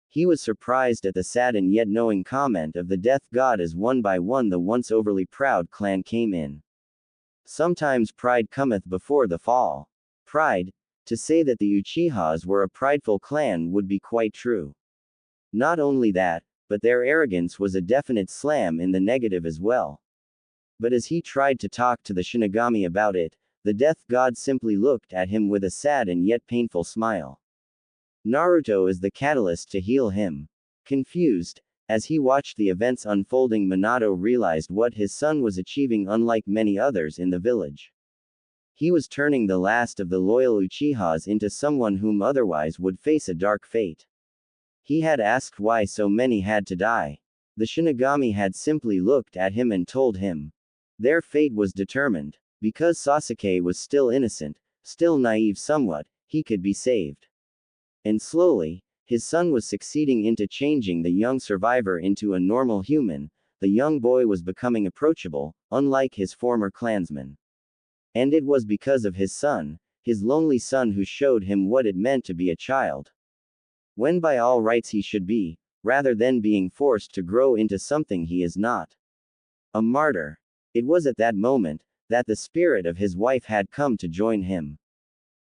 He was surprised at the sad and yet knowing comment of the death god as one by one the once overly proud clan came in. Sometimes pride cometh before the fall. Pride, to say that the Uchihas were a prideful clan would be quite true. Not only that, but their arrogance was a definite slam in the negative as well. But as he tried to talk to the Shinigami about it, the death god simply looked at him with a sad and yet painful smile. Naruto is the catalyst to heal him. Confused, as he watched the events unfolding, Minato realized what his son was achieving unlike many others in the village. He was turning the last of the loyal Uchihas into someone whom otherwise would face a dark fate. He had asked why so many had to die. The Shinigami had simply looked at him and told him. Their fate was determined. Because Sasuke was still innocent, still naive somewhat, he could be saved. And slowly, his son was succeeding into changing the young survivor into a normal human. The young boy was becoming approachable, unlike his former clansmen. And it was because of his son, his lonely son, who showed him what it meant to be a child. When by all rights he should be, rather than being forced to grow into something he is not. A martyr. It was at that moment that the spirit of his wife had come to join him.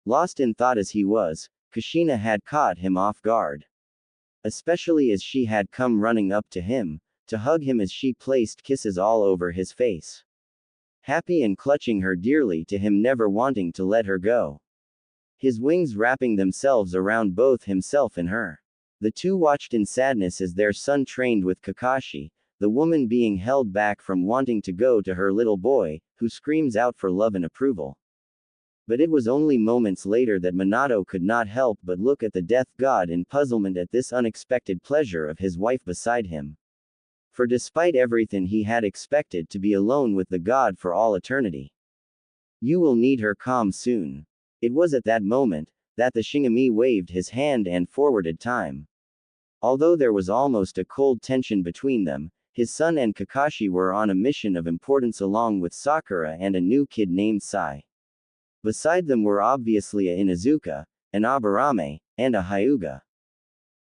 Lost in thought as he was, Kushina had caught him off guard. Especially as she had come running up to him, to hug him as she placed kisses all over his face. Happy and clutching her dearly to him, never wanting to let her go. His wings wrapping themselves around both himself and her. The two watched in sadness as their son trained with Kakashi, the woman being held back from wanting to go to her little boy, who screams out for love and approval. But it was only moments later that Minato could not help but look at the death god in puzzlement at this unexpected pleasure of his wife beside him. For despite everything he had expected to be alone with the god for all eternity. You will need her calm soon. It was at that moment that the Shinigami waved his hand and forwarded time. Although there was almost a cold tension between them, his son and Kakashi were on a mission of importance along with Sakura and a new kid named Sai. Beside them were obviously a Inuzuka, an Aburame, and a Hyuga.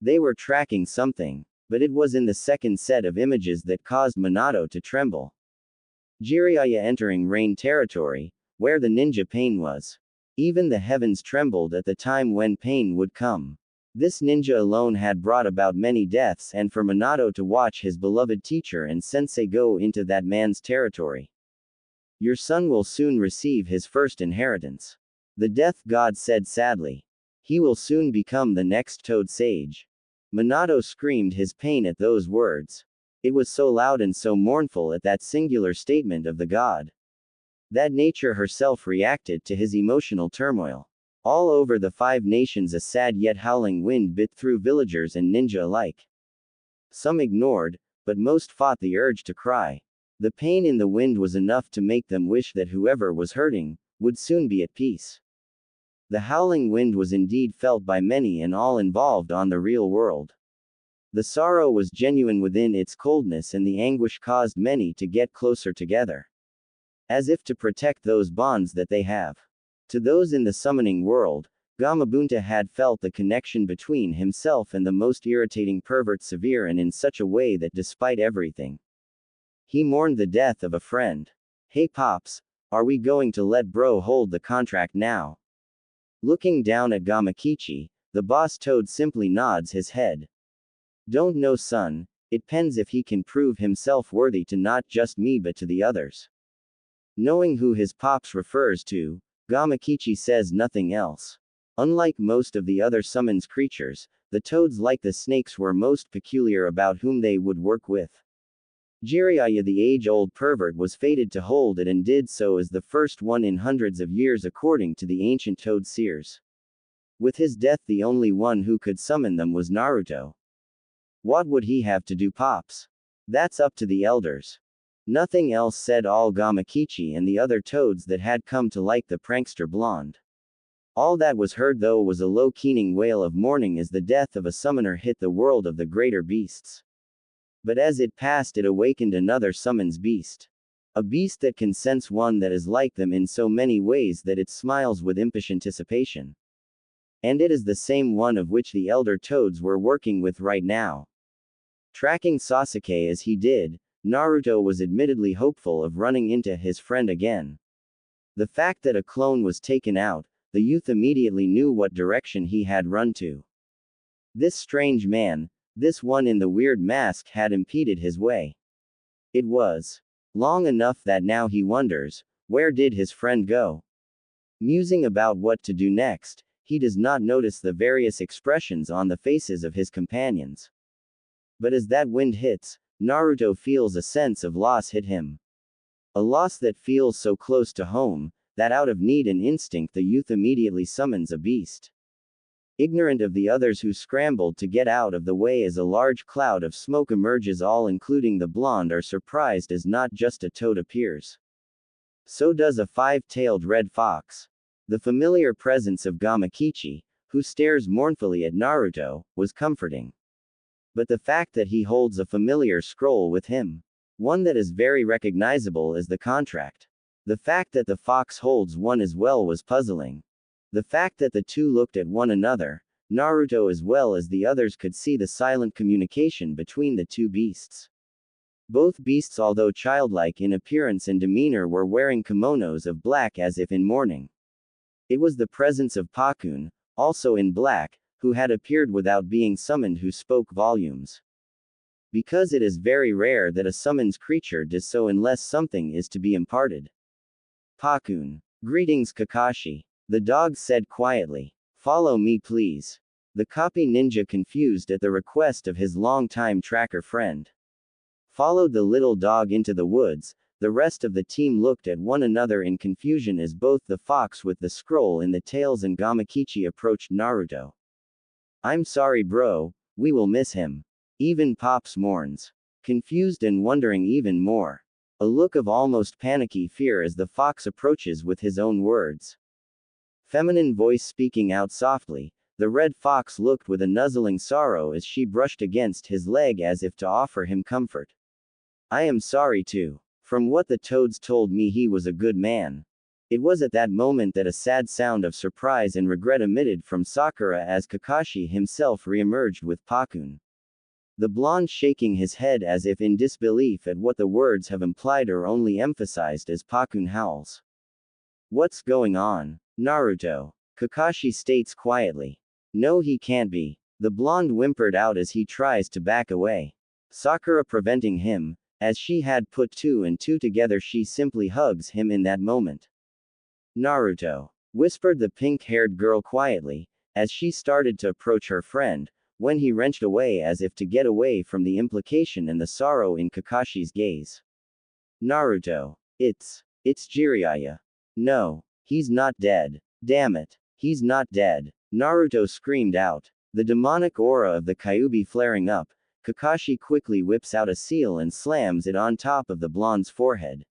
They were tracking something, but it was in the second set of images that caused Minato to tremble. Jiraiya entering rain territory, where the ninja Pain was. Even the heavens trembled at the time when Pain would come. This ninja alone had brought about many deaths, and for Minato to watch his beloved teacher and sensei go into that man's territory. Your son will soon receive his first inheritance. The death god said sadly. He will soon become the next Toad Sage. Minato screamed his pain at those words. It was so loud and so mournful at that singular statement of the god, that nature herself reacted to his emotional turmoil. All over the 5 nations a sad yet howling wind bit through villagers and ninja alike. Some ignored, but most fought the urge to cry. The pain in the wind was enough to make them wish that whoever was hurting would soon be at peace. The howling wind was indeed felt by many and all involved on the real world. The sorrow was genuine within its coldness, and the anguish caused many to get closer together, as if to protect those bonds that they have. To those in the summoning world, Gamabunta had felt the connection between himself and the most irritating pervert severe, and in such a way that despite everything, he mourned the death of a friend. Hey Pops, are we going to let bro hold the contract now? Looking down at Gamakichi, the boss toad simply nods his head. Don't know son, it depends if he can prove himself worthy to not just me but to the others. Knowing who his pops refers to, Gamakichi says nothing else. Unlike most of the other summons creatures, the toads like the snakes were most peculiar about whom they would work with. Jiraiya the age-old pervert was fated to hold it, and did so as the first one in hundreds of years according to the ancient toad seers. With his death the only one who could summon them was Naruto. What would he have to do Pops? That's up to the elders. Nothing else said all Gamakichi and the other toads that had come to like the prankster blonde. All that was heard though was a low keening wail of mourning as the death of a summoner hit the world of the greater beasts. But as it passed it awakened another summons beast. A beast that can sense one that is like them in so many ways that it smiles with impish anticipation. And it is the same one of which the elder toads were working with right now. Tracking Sasuke as he did, Naruto was admittedly hopeful of running into his friend again. The fact that a clone was taken out, the youth immediately knew what direction he had run to. This strange man, this one in the weird mask, had impeded his way. It was long enough that now he wonders, where did his friend go? Musing about what to do next, he does not notice the various expressions on the faces of his companions. But as that wind hits, Naruto feels a sense of loss hit him. A loss that feels so close to home, that out of need and instinct the youth immediately summons a beast. Ignorant of the others who scrambled to get out of the way as a large cloud of smoke emerges, all including the blonde are surprised as not just a toad appears. So does a 5-tailed red fox. The familiar presence of Gamakichi, who stares mournfully at Naruto, was comforting. But the fact that he holds a familiar scroll with him, one that is very recognizable as the contract. The fact that the fox holds one as well was puzzling. The fact that the two looked at one another, Naruto as well as the others could see the silent communication between the two beasts. Both beasts, although childlike in appearance and demeanor, were wearing kimonos of black as if in mourning. It was the presence of Pakun, also in black, who had appeared without being summoned, who spoke volumes. Because it is very rare that a summons creature does so unless something is to be imparted. Pakun. Greetings Kakashi. The dog said quietly. Follow me please. The copy ninja, confused at the request of his longtime tracker friend, followed the little dog into the woods. The rest of the team looked at one another in confusion as both the fox with the scroll in the tails and Gamakichi approached Naruto. I'm sorry bro, we will miss him. Even Pops mourns. Confused and wondering even more. A look of almost panicky fear as the fox approaches with his own words. Feminine voice speaking out softly, the red fox looked with a nuzzling sorrow as she brushed against his leg as if to offer him comfort. I am sorry too. From what the toads told me he was a good man. It was at that moment that a sad sound of surprise and regret emitted from Sakura as Kakashi himself re-emerged with Pakun. The blonde shaking his head as if in disbelief at what the words have implied or only emphasized as Pakun howls. What's going on? Naruto. Kakashi states quietly. No, he can't be. The blonde whimpered out as he tries to back away. Sakura preventing him, as she had put two and two together. She simply hugs him in that moment. Naruto, whispered the pink-haired girl quietly, as she started to approach her friend, when he wrenched away as if to get away from the implication and the sorrow in Kakashi's gaze. Naruto, it's Jiraiya. No, he's not dead. Damn it, he's not dead. Naruto screamed out. The demonic aura of the Kyuubi flaring up, Kakashi quickly whips out a seal and slams it on top of the blonde's forehead.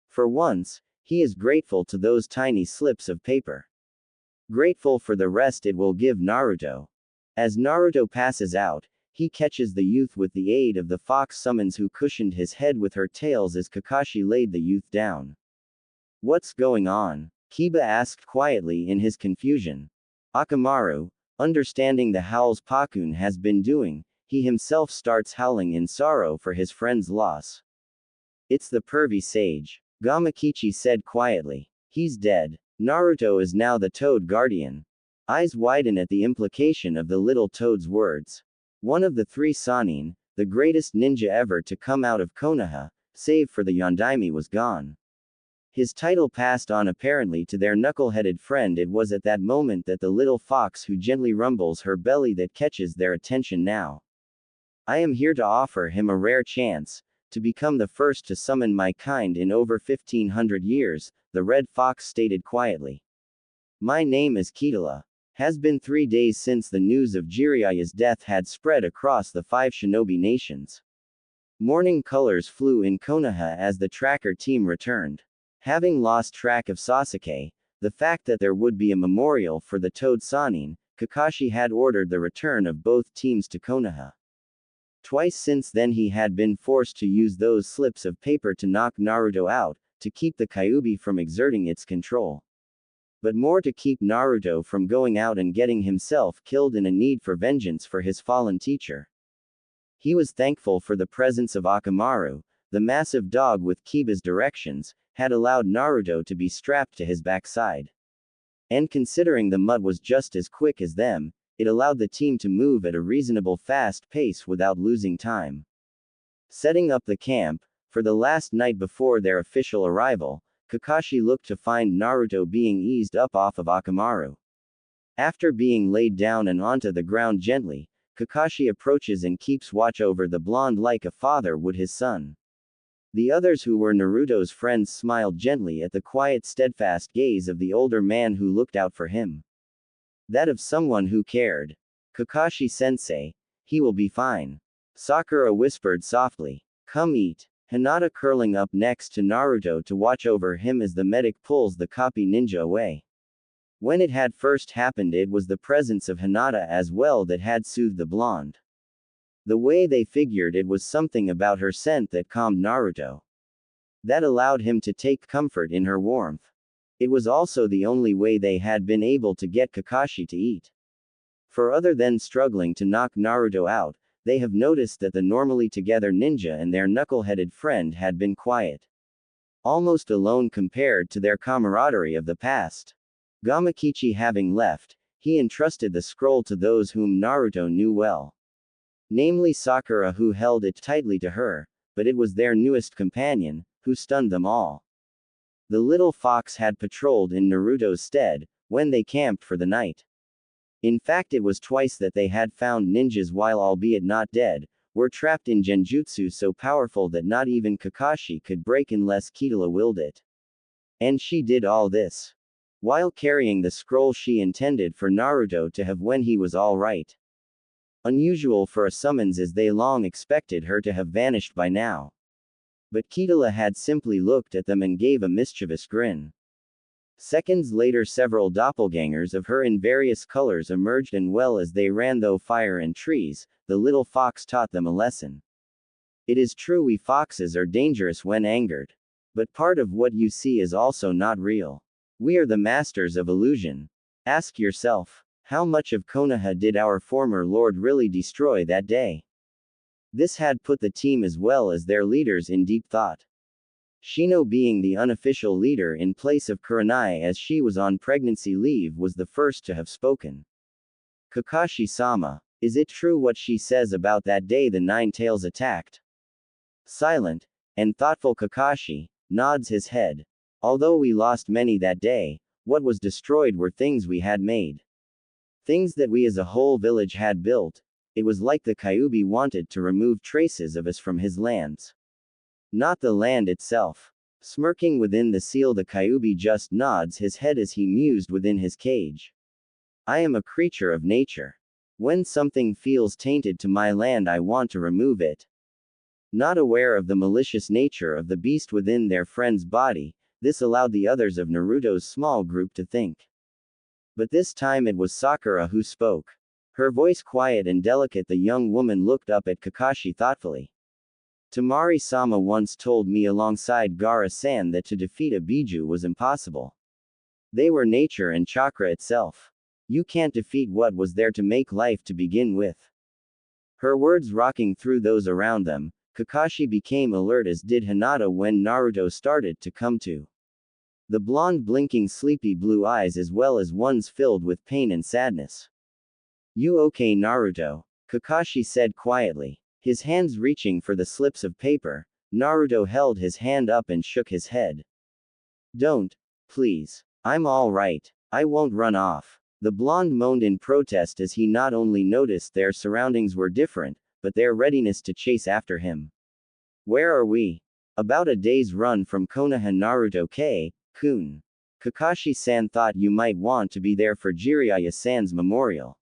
For once, he is grateful to those tiny slips of paper. Grateful for the rest it will give Naruto. As Naruto passes out, he catches the youth with the aid of the fox summons who cushioned his head with her tails as Kakashi laid the youth down. What's going on? Kiba asked quietly in his confusion. Akamaru, understanding the howls Pakun has been doing, he himself starts howling in sorrow for his friend's loss. It's the pervy sage. Gamakichi said quietly. He's dead. Naruto is now the Toad Guardian. Eyes widen at the implication of the little toad's words. One of the three Sannin, the greatest ninja ever to come out of Konoha, save for the Yondaime, was gone. His title passed on apparently to their knuckle-headed friend. It was at that moment that the little fox who gently rumbles her belly that catches their attention now. I am here to offer him a rare chance, to become the first to summon my kind in over 1500 years, the red fox stated quietly. My name is Kitala. Has been 3 days since the news of Jiraiya's death had spread across the 5 shinobi nations. Morning colors flew in Konoha as the tracker team returned. Having lost track of Sasuke, the fact that there would be a memorial for the Toad Sannin, Kakashi had ordered the return of both teams to Konoha. Twice since then he had been forced to use those slips of paper to knock Naruto out, to keep the Kyuubi from exerting its control. But more to keep Naruto from going out and getting himself killed in a need for vengeance for his fallen teacher. He was thankful for the presence of Akamaru, the massive dog with Kiba's directions, had allowed Naruto to be strapped to his backside. And considering the mutt was just as quick as them, it allowed the team to move at a reasonable fast pace without losing time. Setting up the camp, for the last night before their official arrival, Kakashi looked to find Naruto being eased up off of Akamaru. After being laid down and onto the ground gently, Kakashi approaches and keeps watch over the blonde like a father would his son. The others who were Naruto's friends smiled gently at the quiet steadfast gaze of the older man who looked out for him. That of someone who cared. Kakashi-sensei, he will be fine. Sakura whispered softly. Come eat. Hinata curling up next to Naruto to watch over him as the medic pulls the copy ninja away. When it had first happened, it was the presence of Hinata as well that had soothed the blonde. The way they figured it was something about her scent that calmed Naruto. That allowed him to take comfort in her warmth. It was also the only way they had been able to get Kakashi to eat. For other than struggling to knock Naruto out, they have noticed that the normally together ninja and their knuckle-headed friend had been quiet. Almost alone compared to their camaraderie of the past. Gamakichi having left, he entrusted the scroll to those whom Naruto knew well. Namely Sakura, who held it tightly to her, but it was their newest companion, who stunned them all. The little fox had patrolled in Naruto's stead, when they camped for the night. In fact, it was twice that they had found ninjas while albeit not dead, were trapped in genjutsu so powerful that not even Kakashi could break unless Kitala willed it. And she did all this while carrying the scroll she intended for Naruto to have when he was all right. Unusual for a summons, as they long expected her to have vanished by now. But Kitala had simply looked at them and gave a mischievous grin. Seconds later, several doppelgangers of her in various colors emerged, and well as they ran through fire and trees, the little fox taught them a lesson. It is true we foxes are dangerous when angered. But part of what you see is also not real. We are the masters of illusion. Ask yourself, how much of Konoha did our former lord really destroy that day? This had put the team as well as their leaders in deep thought. Shino, being the unofficial leader in place of Kurenai as she was on pregnancy leave, was the first to have spoken. Kakashi-sama, is it true what she says about that day the Nine Tails attacked? Silent and thoughtful Kakashi nods his head. Although we lost many that day, what was destroyed were things we had made. Things that we as a whole village had built. It was like the Kyuubi wanted to remove traces of us from his lands. Not the land itself. Smirking within the seal, the Kyuubi just nods his head as he mused within his cage. I am a creature of nature. When something feels tainted to my land, I want to remove it. Not aware of the malicious nature of the beast within their friend's body, this allowed the others of Naruto's small group to think. But this time it was Sakura who spoke. Her voice quiet and delicate, the young woman looked up at Kakashi thoughtfully. Tamari-sama once told me alongside Gaara-san that to defeat a Biju was impossible. They were nature and chakra itself. You can't defeat what was there to make life to begin with. Her words rocking through those around them, Kakashi became alert, as did Hinata when Naruto started to come to. The blonde blinking sleepy blue eyes as well as ones filled with pain and sadness. You okay, Naruto? Kakashi said quietly. His hands reaching for the slips of paper, Naruto held his hand up and shook his head. Don't, please. I'm all right. I won't run off. The blonde moaned in protest as he not only noticed their surroundings were different, but their readiness to chase after him. Where are we? About a day's run from Konoha, Naruto-kun. Kakashi-san thought you might want to be there for Jiraiya-san's memorial.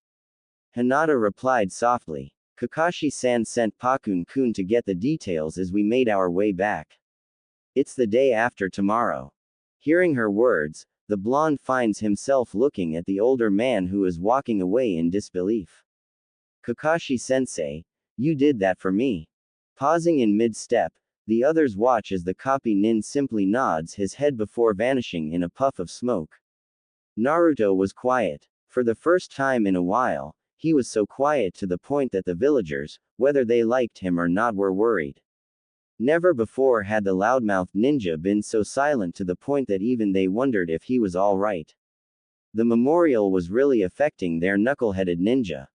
Hinata replied softly. Kakashi-san sent Pakun-kun to get the details as we made our way back. It's the day after tomorrow. Hearing her words, the blonde finds himself looking at the older man who is walking away in disbelief. Kakashi-sensei, you did that for me. Pausing in mid-step, the others watch as the copy nin simply nods his head before vanishing in a puff of smoke. Naruto was quiet. For the first time in a while, he was so quiet to the point that the villagers, whether they liked him or not, were worried. Never before had the loudmouthed ninja been so silent to the point that even they wondered if he was all right. The memorial was really affecting their knuckle-headed ninja.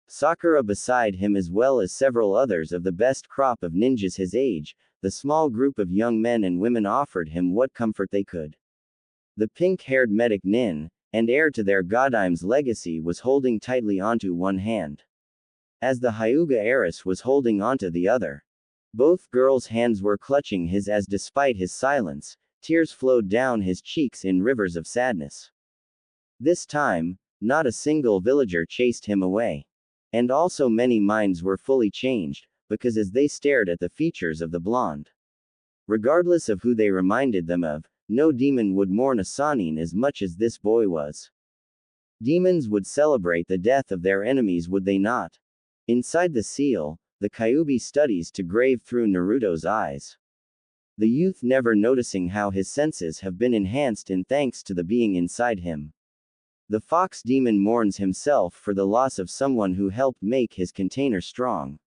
Sakura beside him as well as several others of the best crop of ninjas his age, the small group of young men and women offered him what comfort they could. The pink-haired medic nin, and heir to their Godime's legacy, was holding tightly onto one hand, as the Hyuga heiress was holding onto the other. Both girls' hands were clutching his as despite his silence, tears flowed down his cheeks in rivers of sadness. This time, not a single villager chased him away. And also many minds were fully changed, because as they stared at the features of the blonde, regardless of who they reminded them of, no demon would mourn a Sannin as much as this boy was. Demons would celebrate the death of their enemies, would they not? Inside the seal, the Kyuubi studies to grave through Naruto's eyes. The youth never noticing how his senses have been enhanced in thanks to the being inside him. The fox demon mourns himself for the loss of someone who helped make his container strong.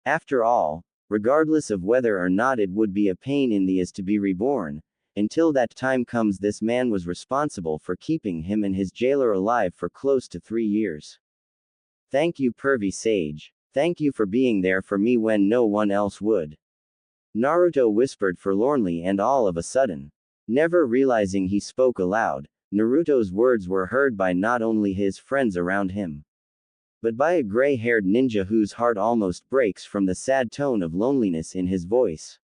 After all, regardless of whether or not it would be a pain in the ass to be reborn, until that time comes, this man was responsible for keeping him and his jailer alive for close to 3 years. Thank you, pervy sage. Thank you for being there for me when no one else would. Naruto whispered forlornly, and all of a sudden, never realizing he spoke aloud, Naruto's words were heard by not only his friends around him, but by a gray-haired ninja whose heart almost breaks from the sad tone of loneliness in his voice.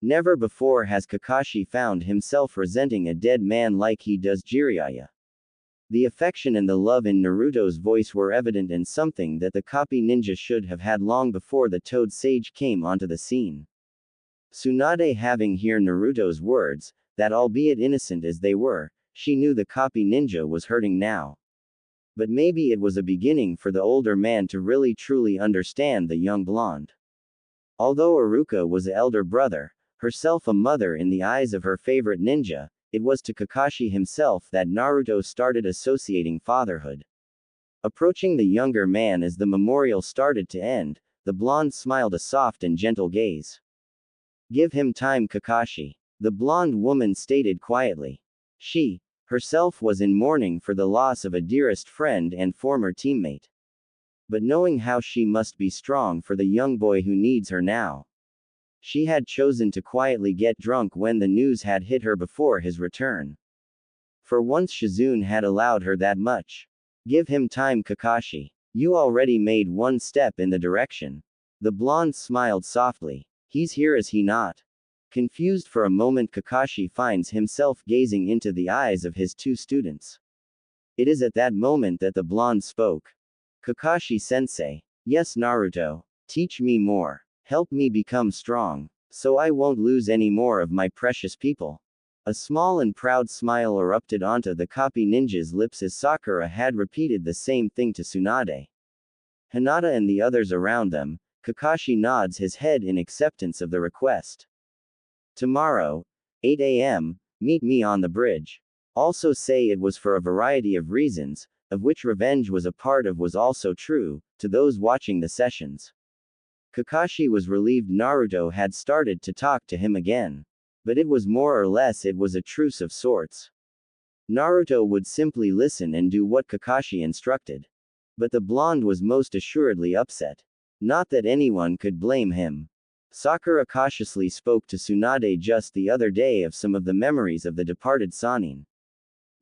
Never before has Kakashi found himself resenting a dead man like he does Jiraiya. The affection and the love in Naruto's voice were evident, and something that the copy ninja should have had long before the Toad Sage came onto the scene. Tsunade, having heard Naruto's words, that albeit innocent as they were, she knew the copy ninja was hurting now. But maybe it was a beginning for the older man to really truly understand the young blonde. Although Iruka was the elder brother, herself a mother in the eyes of her favorite ninja, it was to Kakashi himself that Naruto started associating fatherhood. Approaching the younger man as the memorial started to end, the blonde smiled a soft and gentle gaze. Give him time, Kakashi, the blonde woman stated quietly. She, herself, was in mourning for the loss of a dearest friend and former teammate. But knowing how she must be strong for the young boy who needs her now, she had chosen to quietly get drunk when the news had hit her before his return. For once Shizune had allowed her that much. Give him time, Kakashi. You already made one step in the direction. The blonde smiled softly. He's here, is he not? Confused for a moment, Kakashi finds himself gazing into the eyes of his two students. It is at that moment that the blonde spoke. Kakashi-sensei. Yes, Naruto. Teach me more. Help me become strong, so I won't lose any more of my precious people. A small and proud smile erupted onto the copy ninja's lips as Sakura had repeated the same thing to Tsunade. Hinata and the others around them, Kakashi nods his head in acceptance of the request. Tomorrow, 8 a.m., meet me on the bridge. Also say it was for a variety of reasons, of which revenge was a part of, was also true, to those watching the sessions. Kakashi was relieved Naruto had started to talk to him again. But it was more or less it was a truce of sorts. Naruto would simply listen and do what Kakashi instructed. But the blonde was most assuredly upset. Not that anyone could blame him. Sakura cautiously spoke to Tsunade just the other day of some of the memories of the departed Sannin.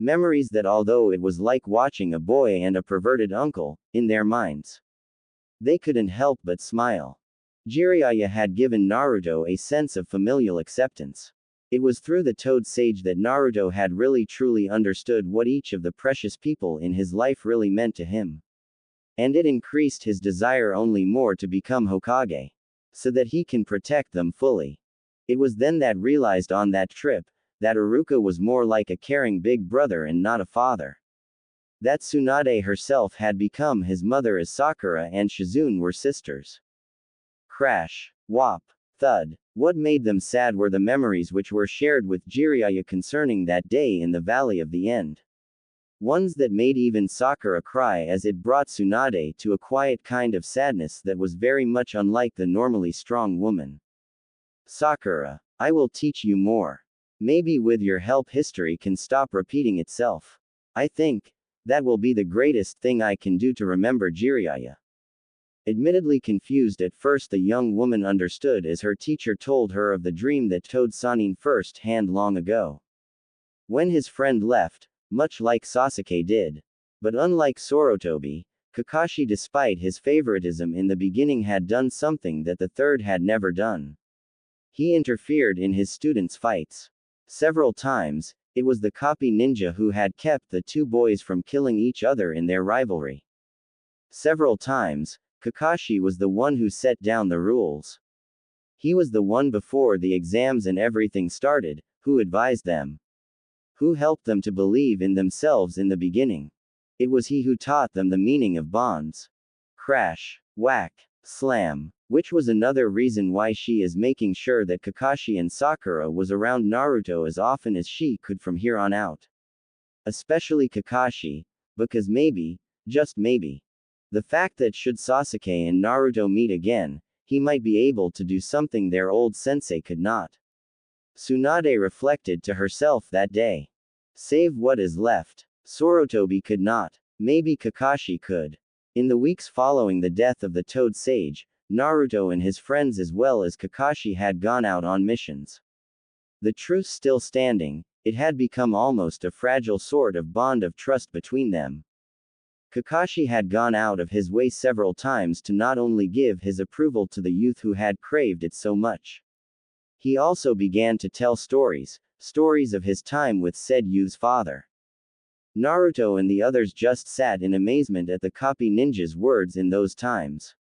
Memories that, although it was like watching a boy and a perverted uncle, in their minds, they couldn't help but smile. Jiraiya had given Naruto a sense of familial acceptance. It was through the Toad Sage that Naruto had really truly understood what each of the precious people in his life really meant to him. And it increased his desire only more to become Hokage, so that he can protect them fully. It was then that realized on that trip, that Iruka was more like a caring big brother and not a father. That Tsunade herself had become his mother as Sakura and Shizune were sisters. Crash. Whop. Thud. What made them sad were the memories which were shared with Jiraiya concerning that day in the Valley of the End. Ones that made even Sakura cry, as it brought Tsunade to a quiet kind of sadness that was very much unlike the normally strong woman. Sakura, I will teach you more. Maybe with your help history can stop repeating itself. I think that will be the greatest thing I can do to remember Jiraiya. Admittedly confused at first, the young woman understood as her teacher told her of the dream that Toad Sannin first hand long ago. When his friend left, much like Sasuke did. But unlike Sorotobi, Kakashi, despite his favoritism in the beginning, had done something that the third had never done. He interfered in his students' fights. Several times, it was the copy ninja who had kept the two boys from killing each other in their rivalry. Several times, Kakashi was the one who set down the rules. He was the one before the exams and everything started, who advised them, who helped them to believe in themselves in the beginning. It was he who taught them the meaning of bonds. Crash, whack, slam. Which was another reason why she is making sure that Kakashi and Sakura was around Naruto as often as she could from here on out. Especially Kakashi, because maybe, just maybe, the fact that should Sasuke and Naruto meet again, he might be able to do something their old sensei could not. Tsunade reflected to herself that day. Save what is left. Sorotobi could not. Maybe Kakashi could. In the weeks following the death of the Toad Sage, Naruto and his friends as well as Kakashi had gone out on missions. The truce still standing, it had become almost a fragile sort of bond of trust between them. Kakashi had gone out of his way several times to not only give his approval to the youth who had craved it so much. He also began to tell stories of his time with said youth's father. Naruto and the others just sat in amazement at the copy ninja's words in those times.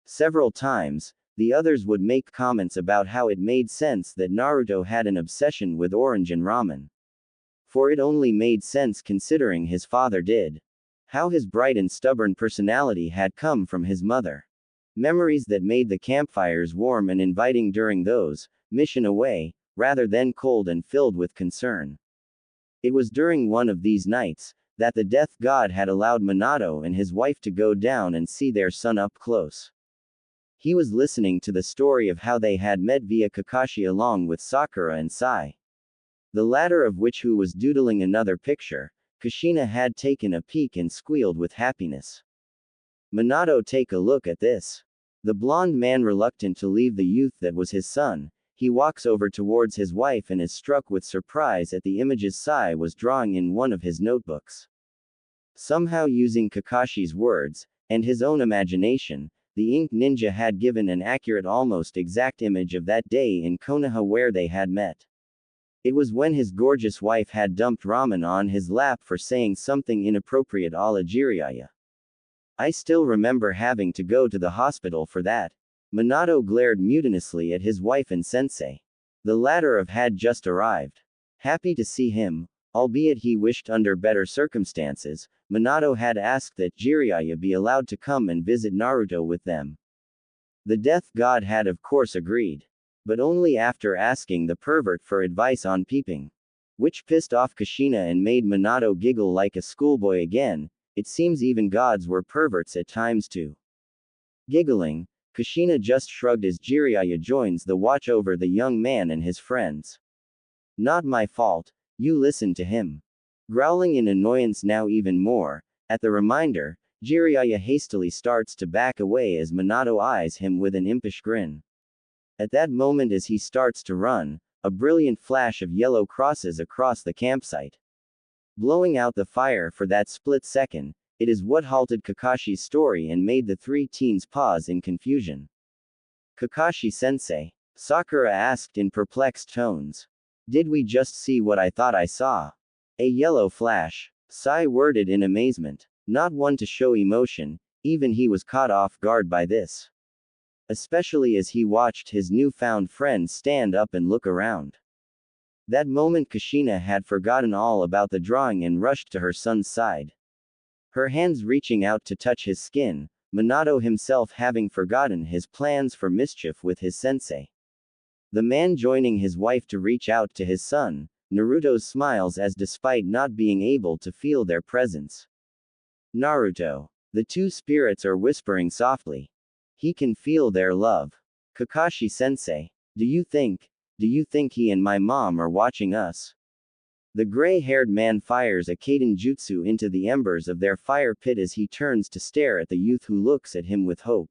Several times, the others would make comments about how it made sense that Naruto had an obsession with orange and ramen. For it only made sense considering his father did. How his bright and stubborn personality had come from his mother. Memories that made the campfires warm and inviting during those mission away, rather than cold and filled with concern. It was during one of these nights that the death god had allowed Minato and his wife to go down and see their son up close. He was listening to the story of how they had met via Kakashi along with Sakura and Sai. The latter of which who was doodling another picture. Kushina had taken a peek and squealed with happiness. Minato, take a look at this. The blond man, reluctant to leave the youth that was his son, he walks over towards his wife and is struck with surprise at the images Sai was drawing in one of his notebooks. Somehow, using Kakashi's words, and his own imagination, the ink ninja had given an accurate, almost exact image of that day in Konoha where they had met. It was when his gorgeous wife had dumped ramen on his lap for saying something inappropriate a la Jiraiya. I still remember having to go to the hospital for that. Minato glared mutinously at his wife and sensei. The latter had just arrived. Happy to see him, albeit he wished under better circumstances, Minato had asked that Jiraiya be allowed to come and visit Naruto with them. The death god had of course agreed. But only after asking the pervert for advice on peeping. Which pissed off Kushina and made Minato giggle like a schoolboy again. It seems even gods were perverts at times too. Giggling, Kushina just shrugged as Jiraiya joins the watch over the young man and his friends. Not my fault, you listened to him. Growling in annoyance now even more, at the reminder, Jiraiya hastily starts to back away as Minato eyes him with an impish grin. At that moment, as he starts to run, a brilliant flash of yellow crosses across the campsite, blowing out the fire for that split second. It is what halted Kakashi's story and made the three teens pause in confusion. Kakashi-sensei? Sakura asked in perplexed tones. Did we just see what I thought I saw? A yellow flash, Sai worded in amazement. Not one to show emotion, even he was caught off guard by this. Especially as he watched his newfound friend stand up and look around. That moment Kushina had forgotten all about the drawing and rushed to her son's side. Her hands reaching out to touch his skin, Minato himself having forgotten his plans for mischief with his sensei. The man joining his wife to reach out to his son, Naruto smiles as despite not being able to feel their presence. Naruto. The two spirits are whispering softly. He can feel their love. Kakashi-sensei. Do you think he and my mom are watching us? The gray-haired man fires a Kaiden jutsu into the embers of their fire pit as he turns to stare at the youth who looks at him with hope.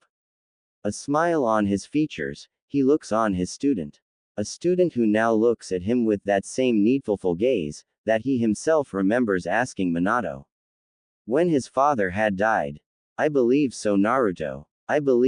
A smile on his features, he looks on his student. A student who now looks at him with that same needful gaze that he himself remembers asking Minato when his father had died. I believe so, Naruto. I believe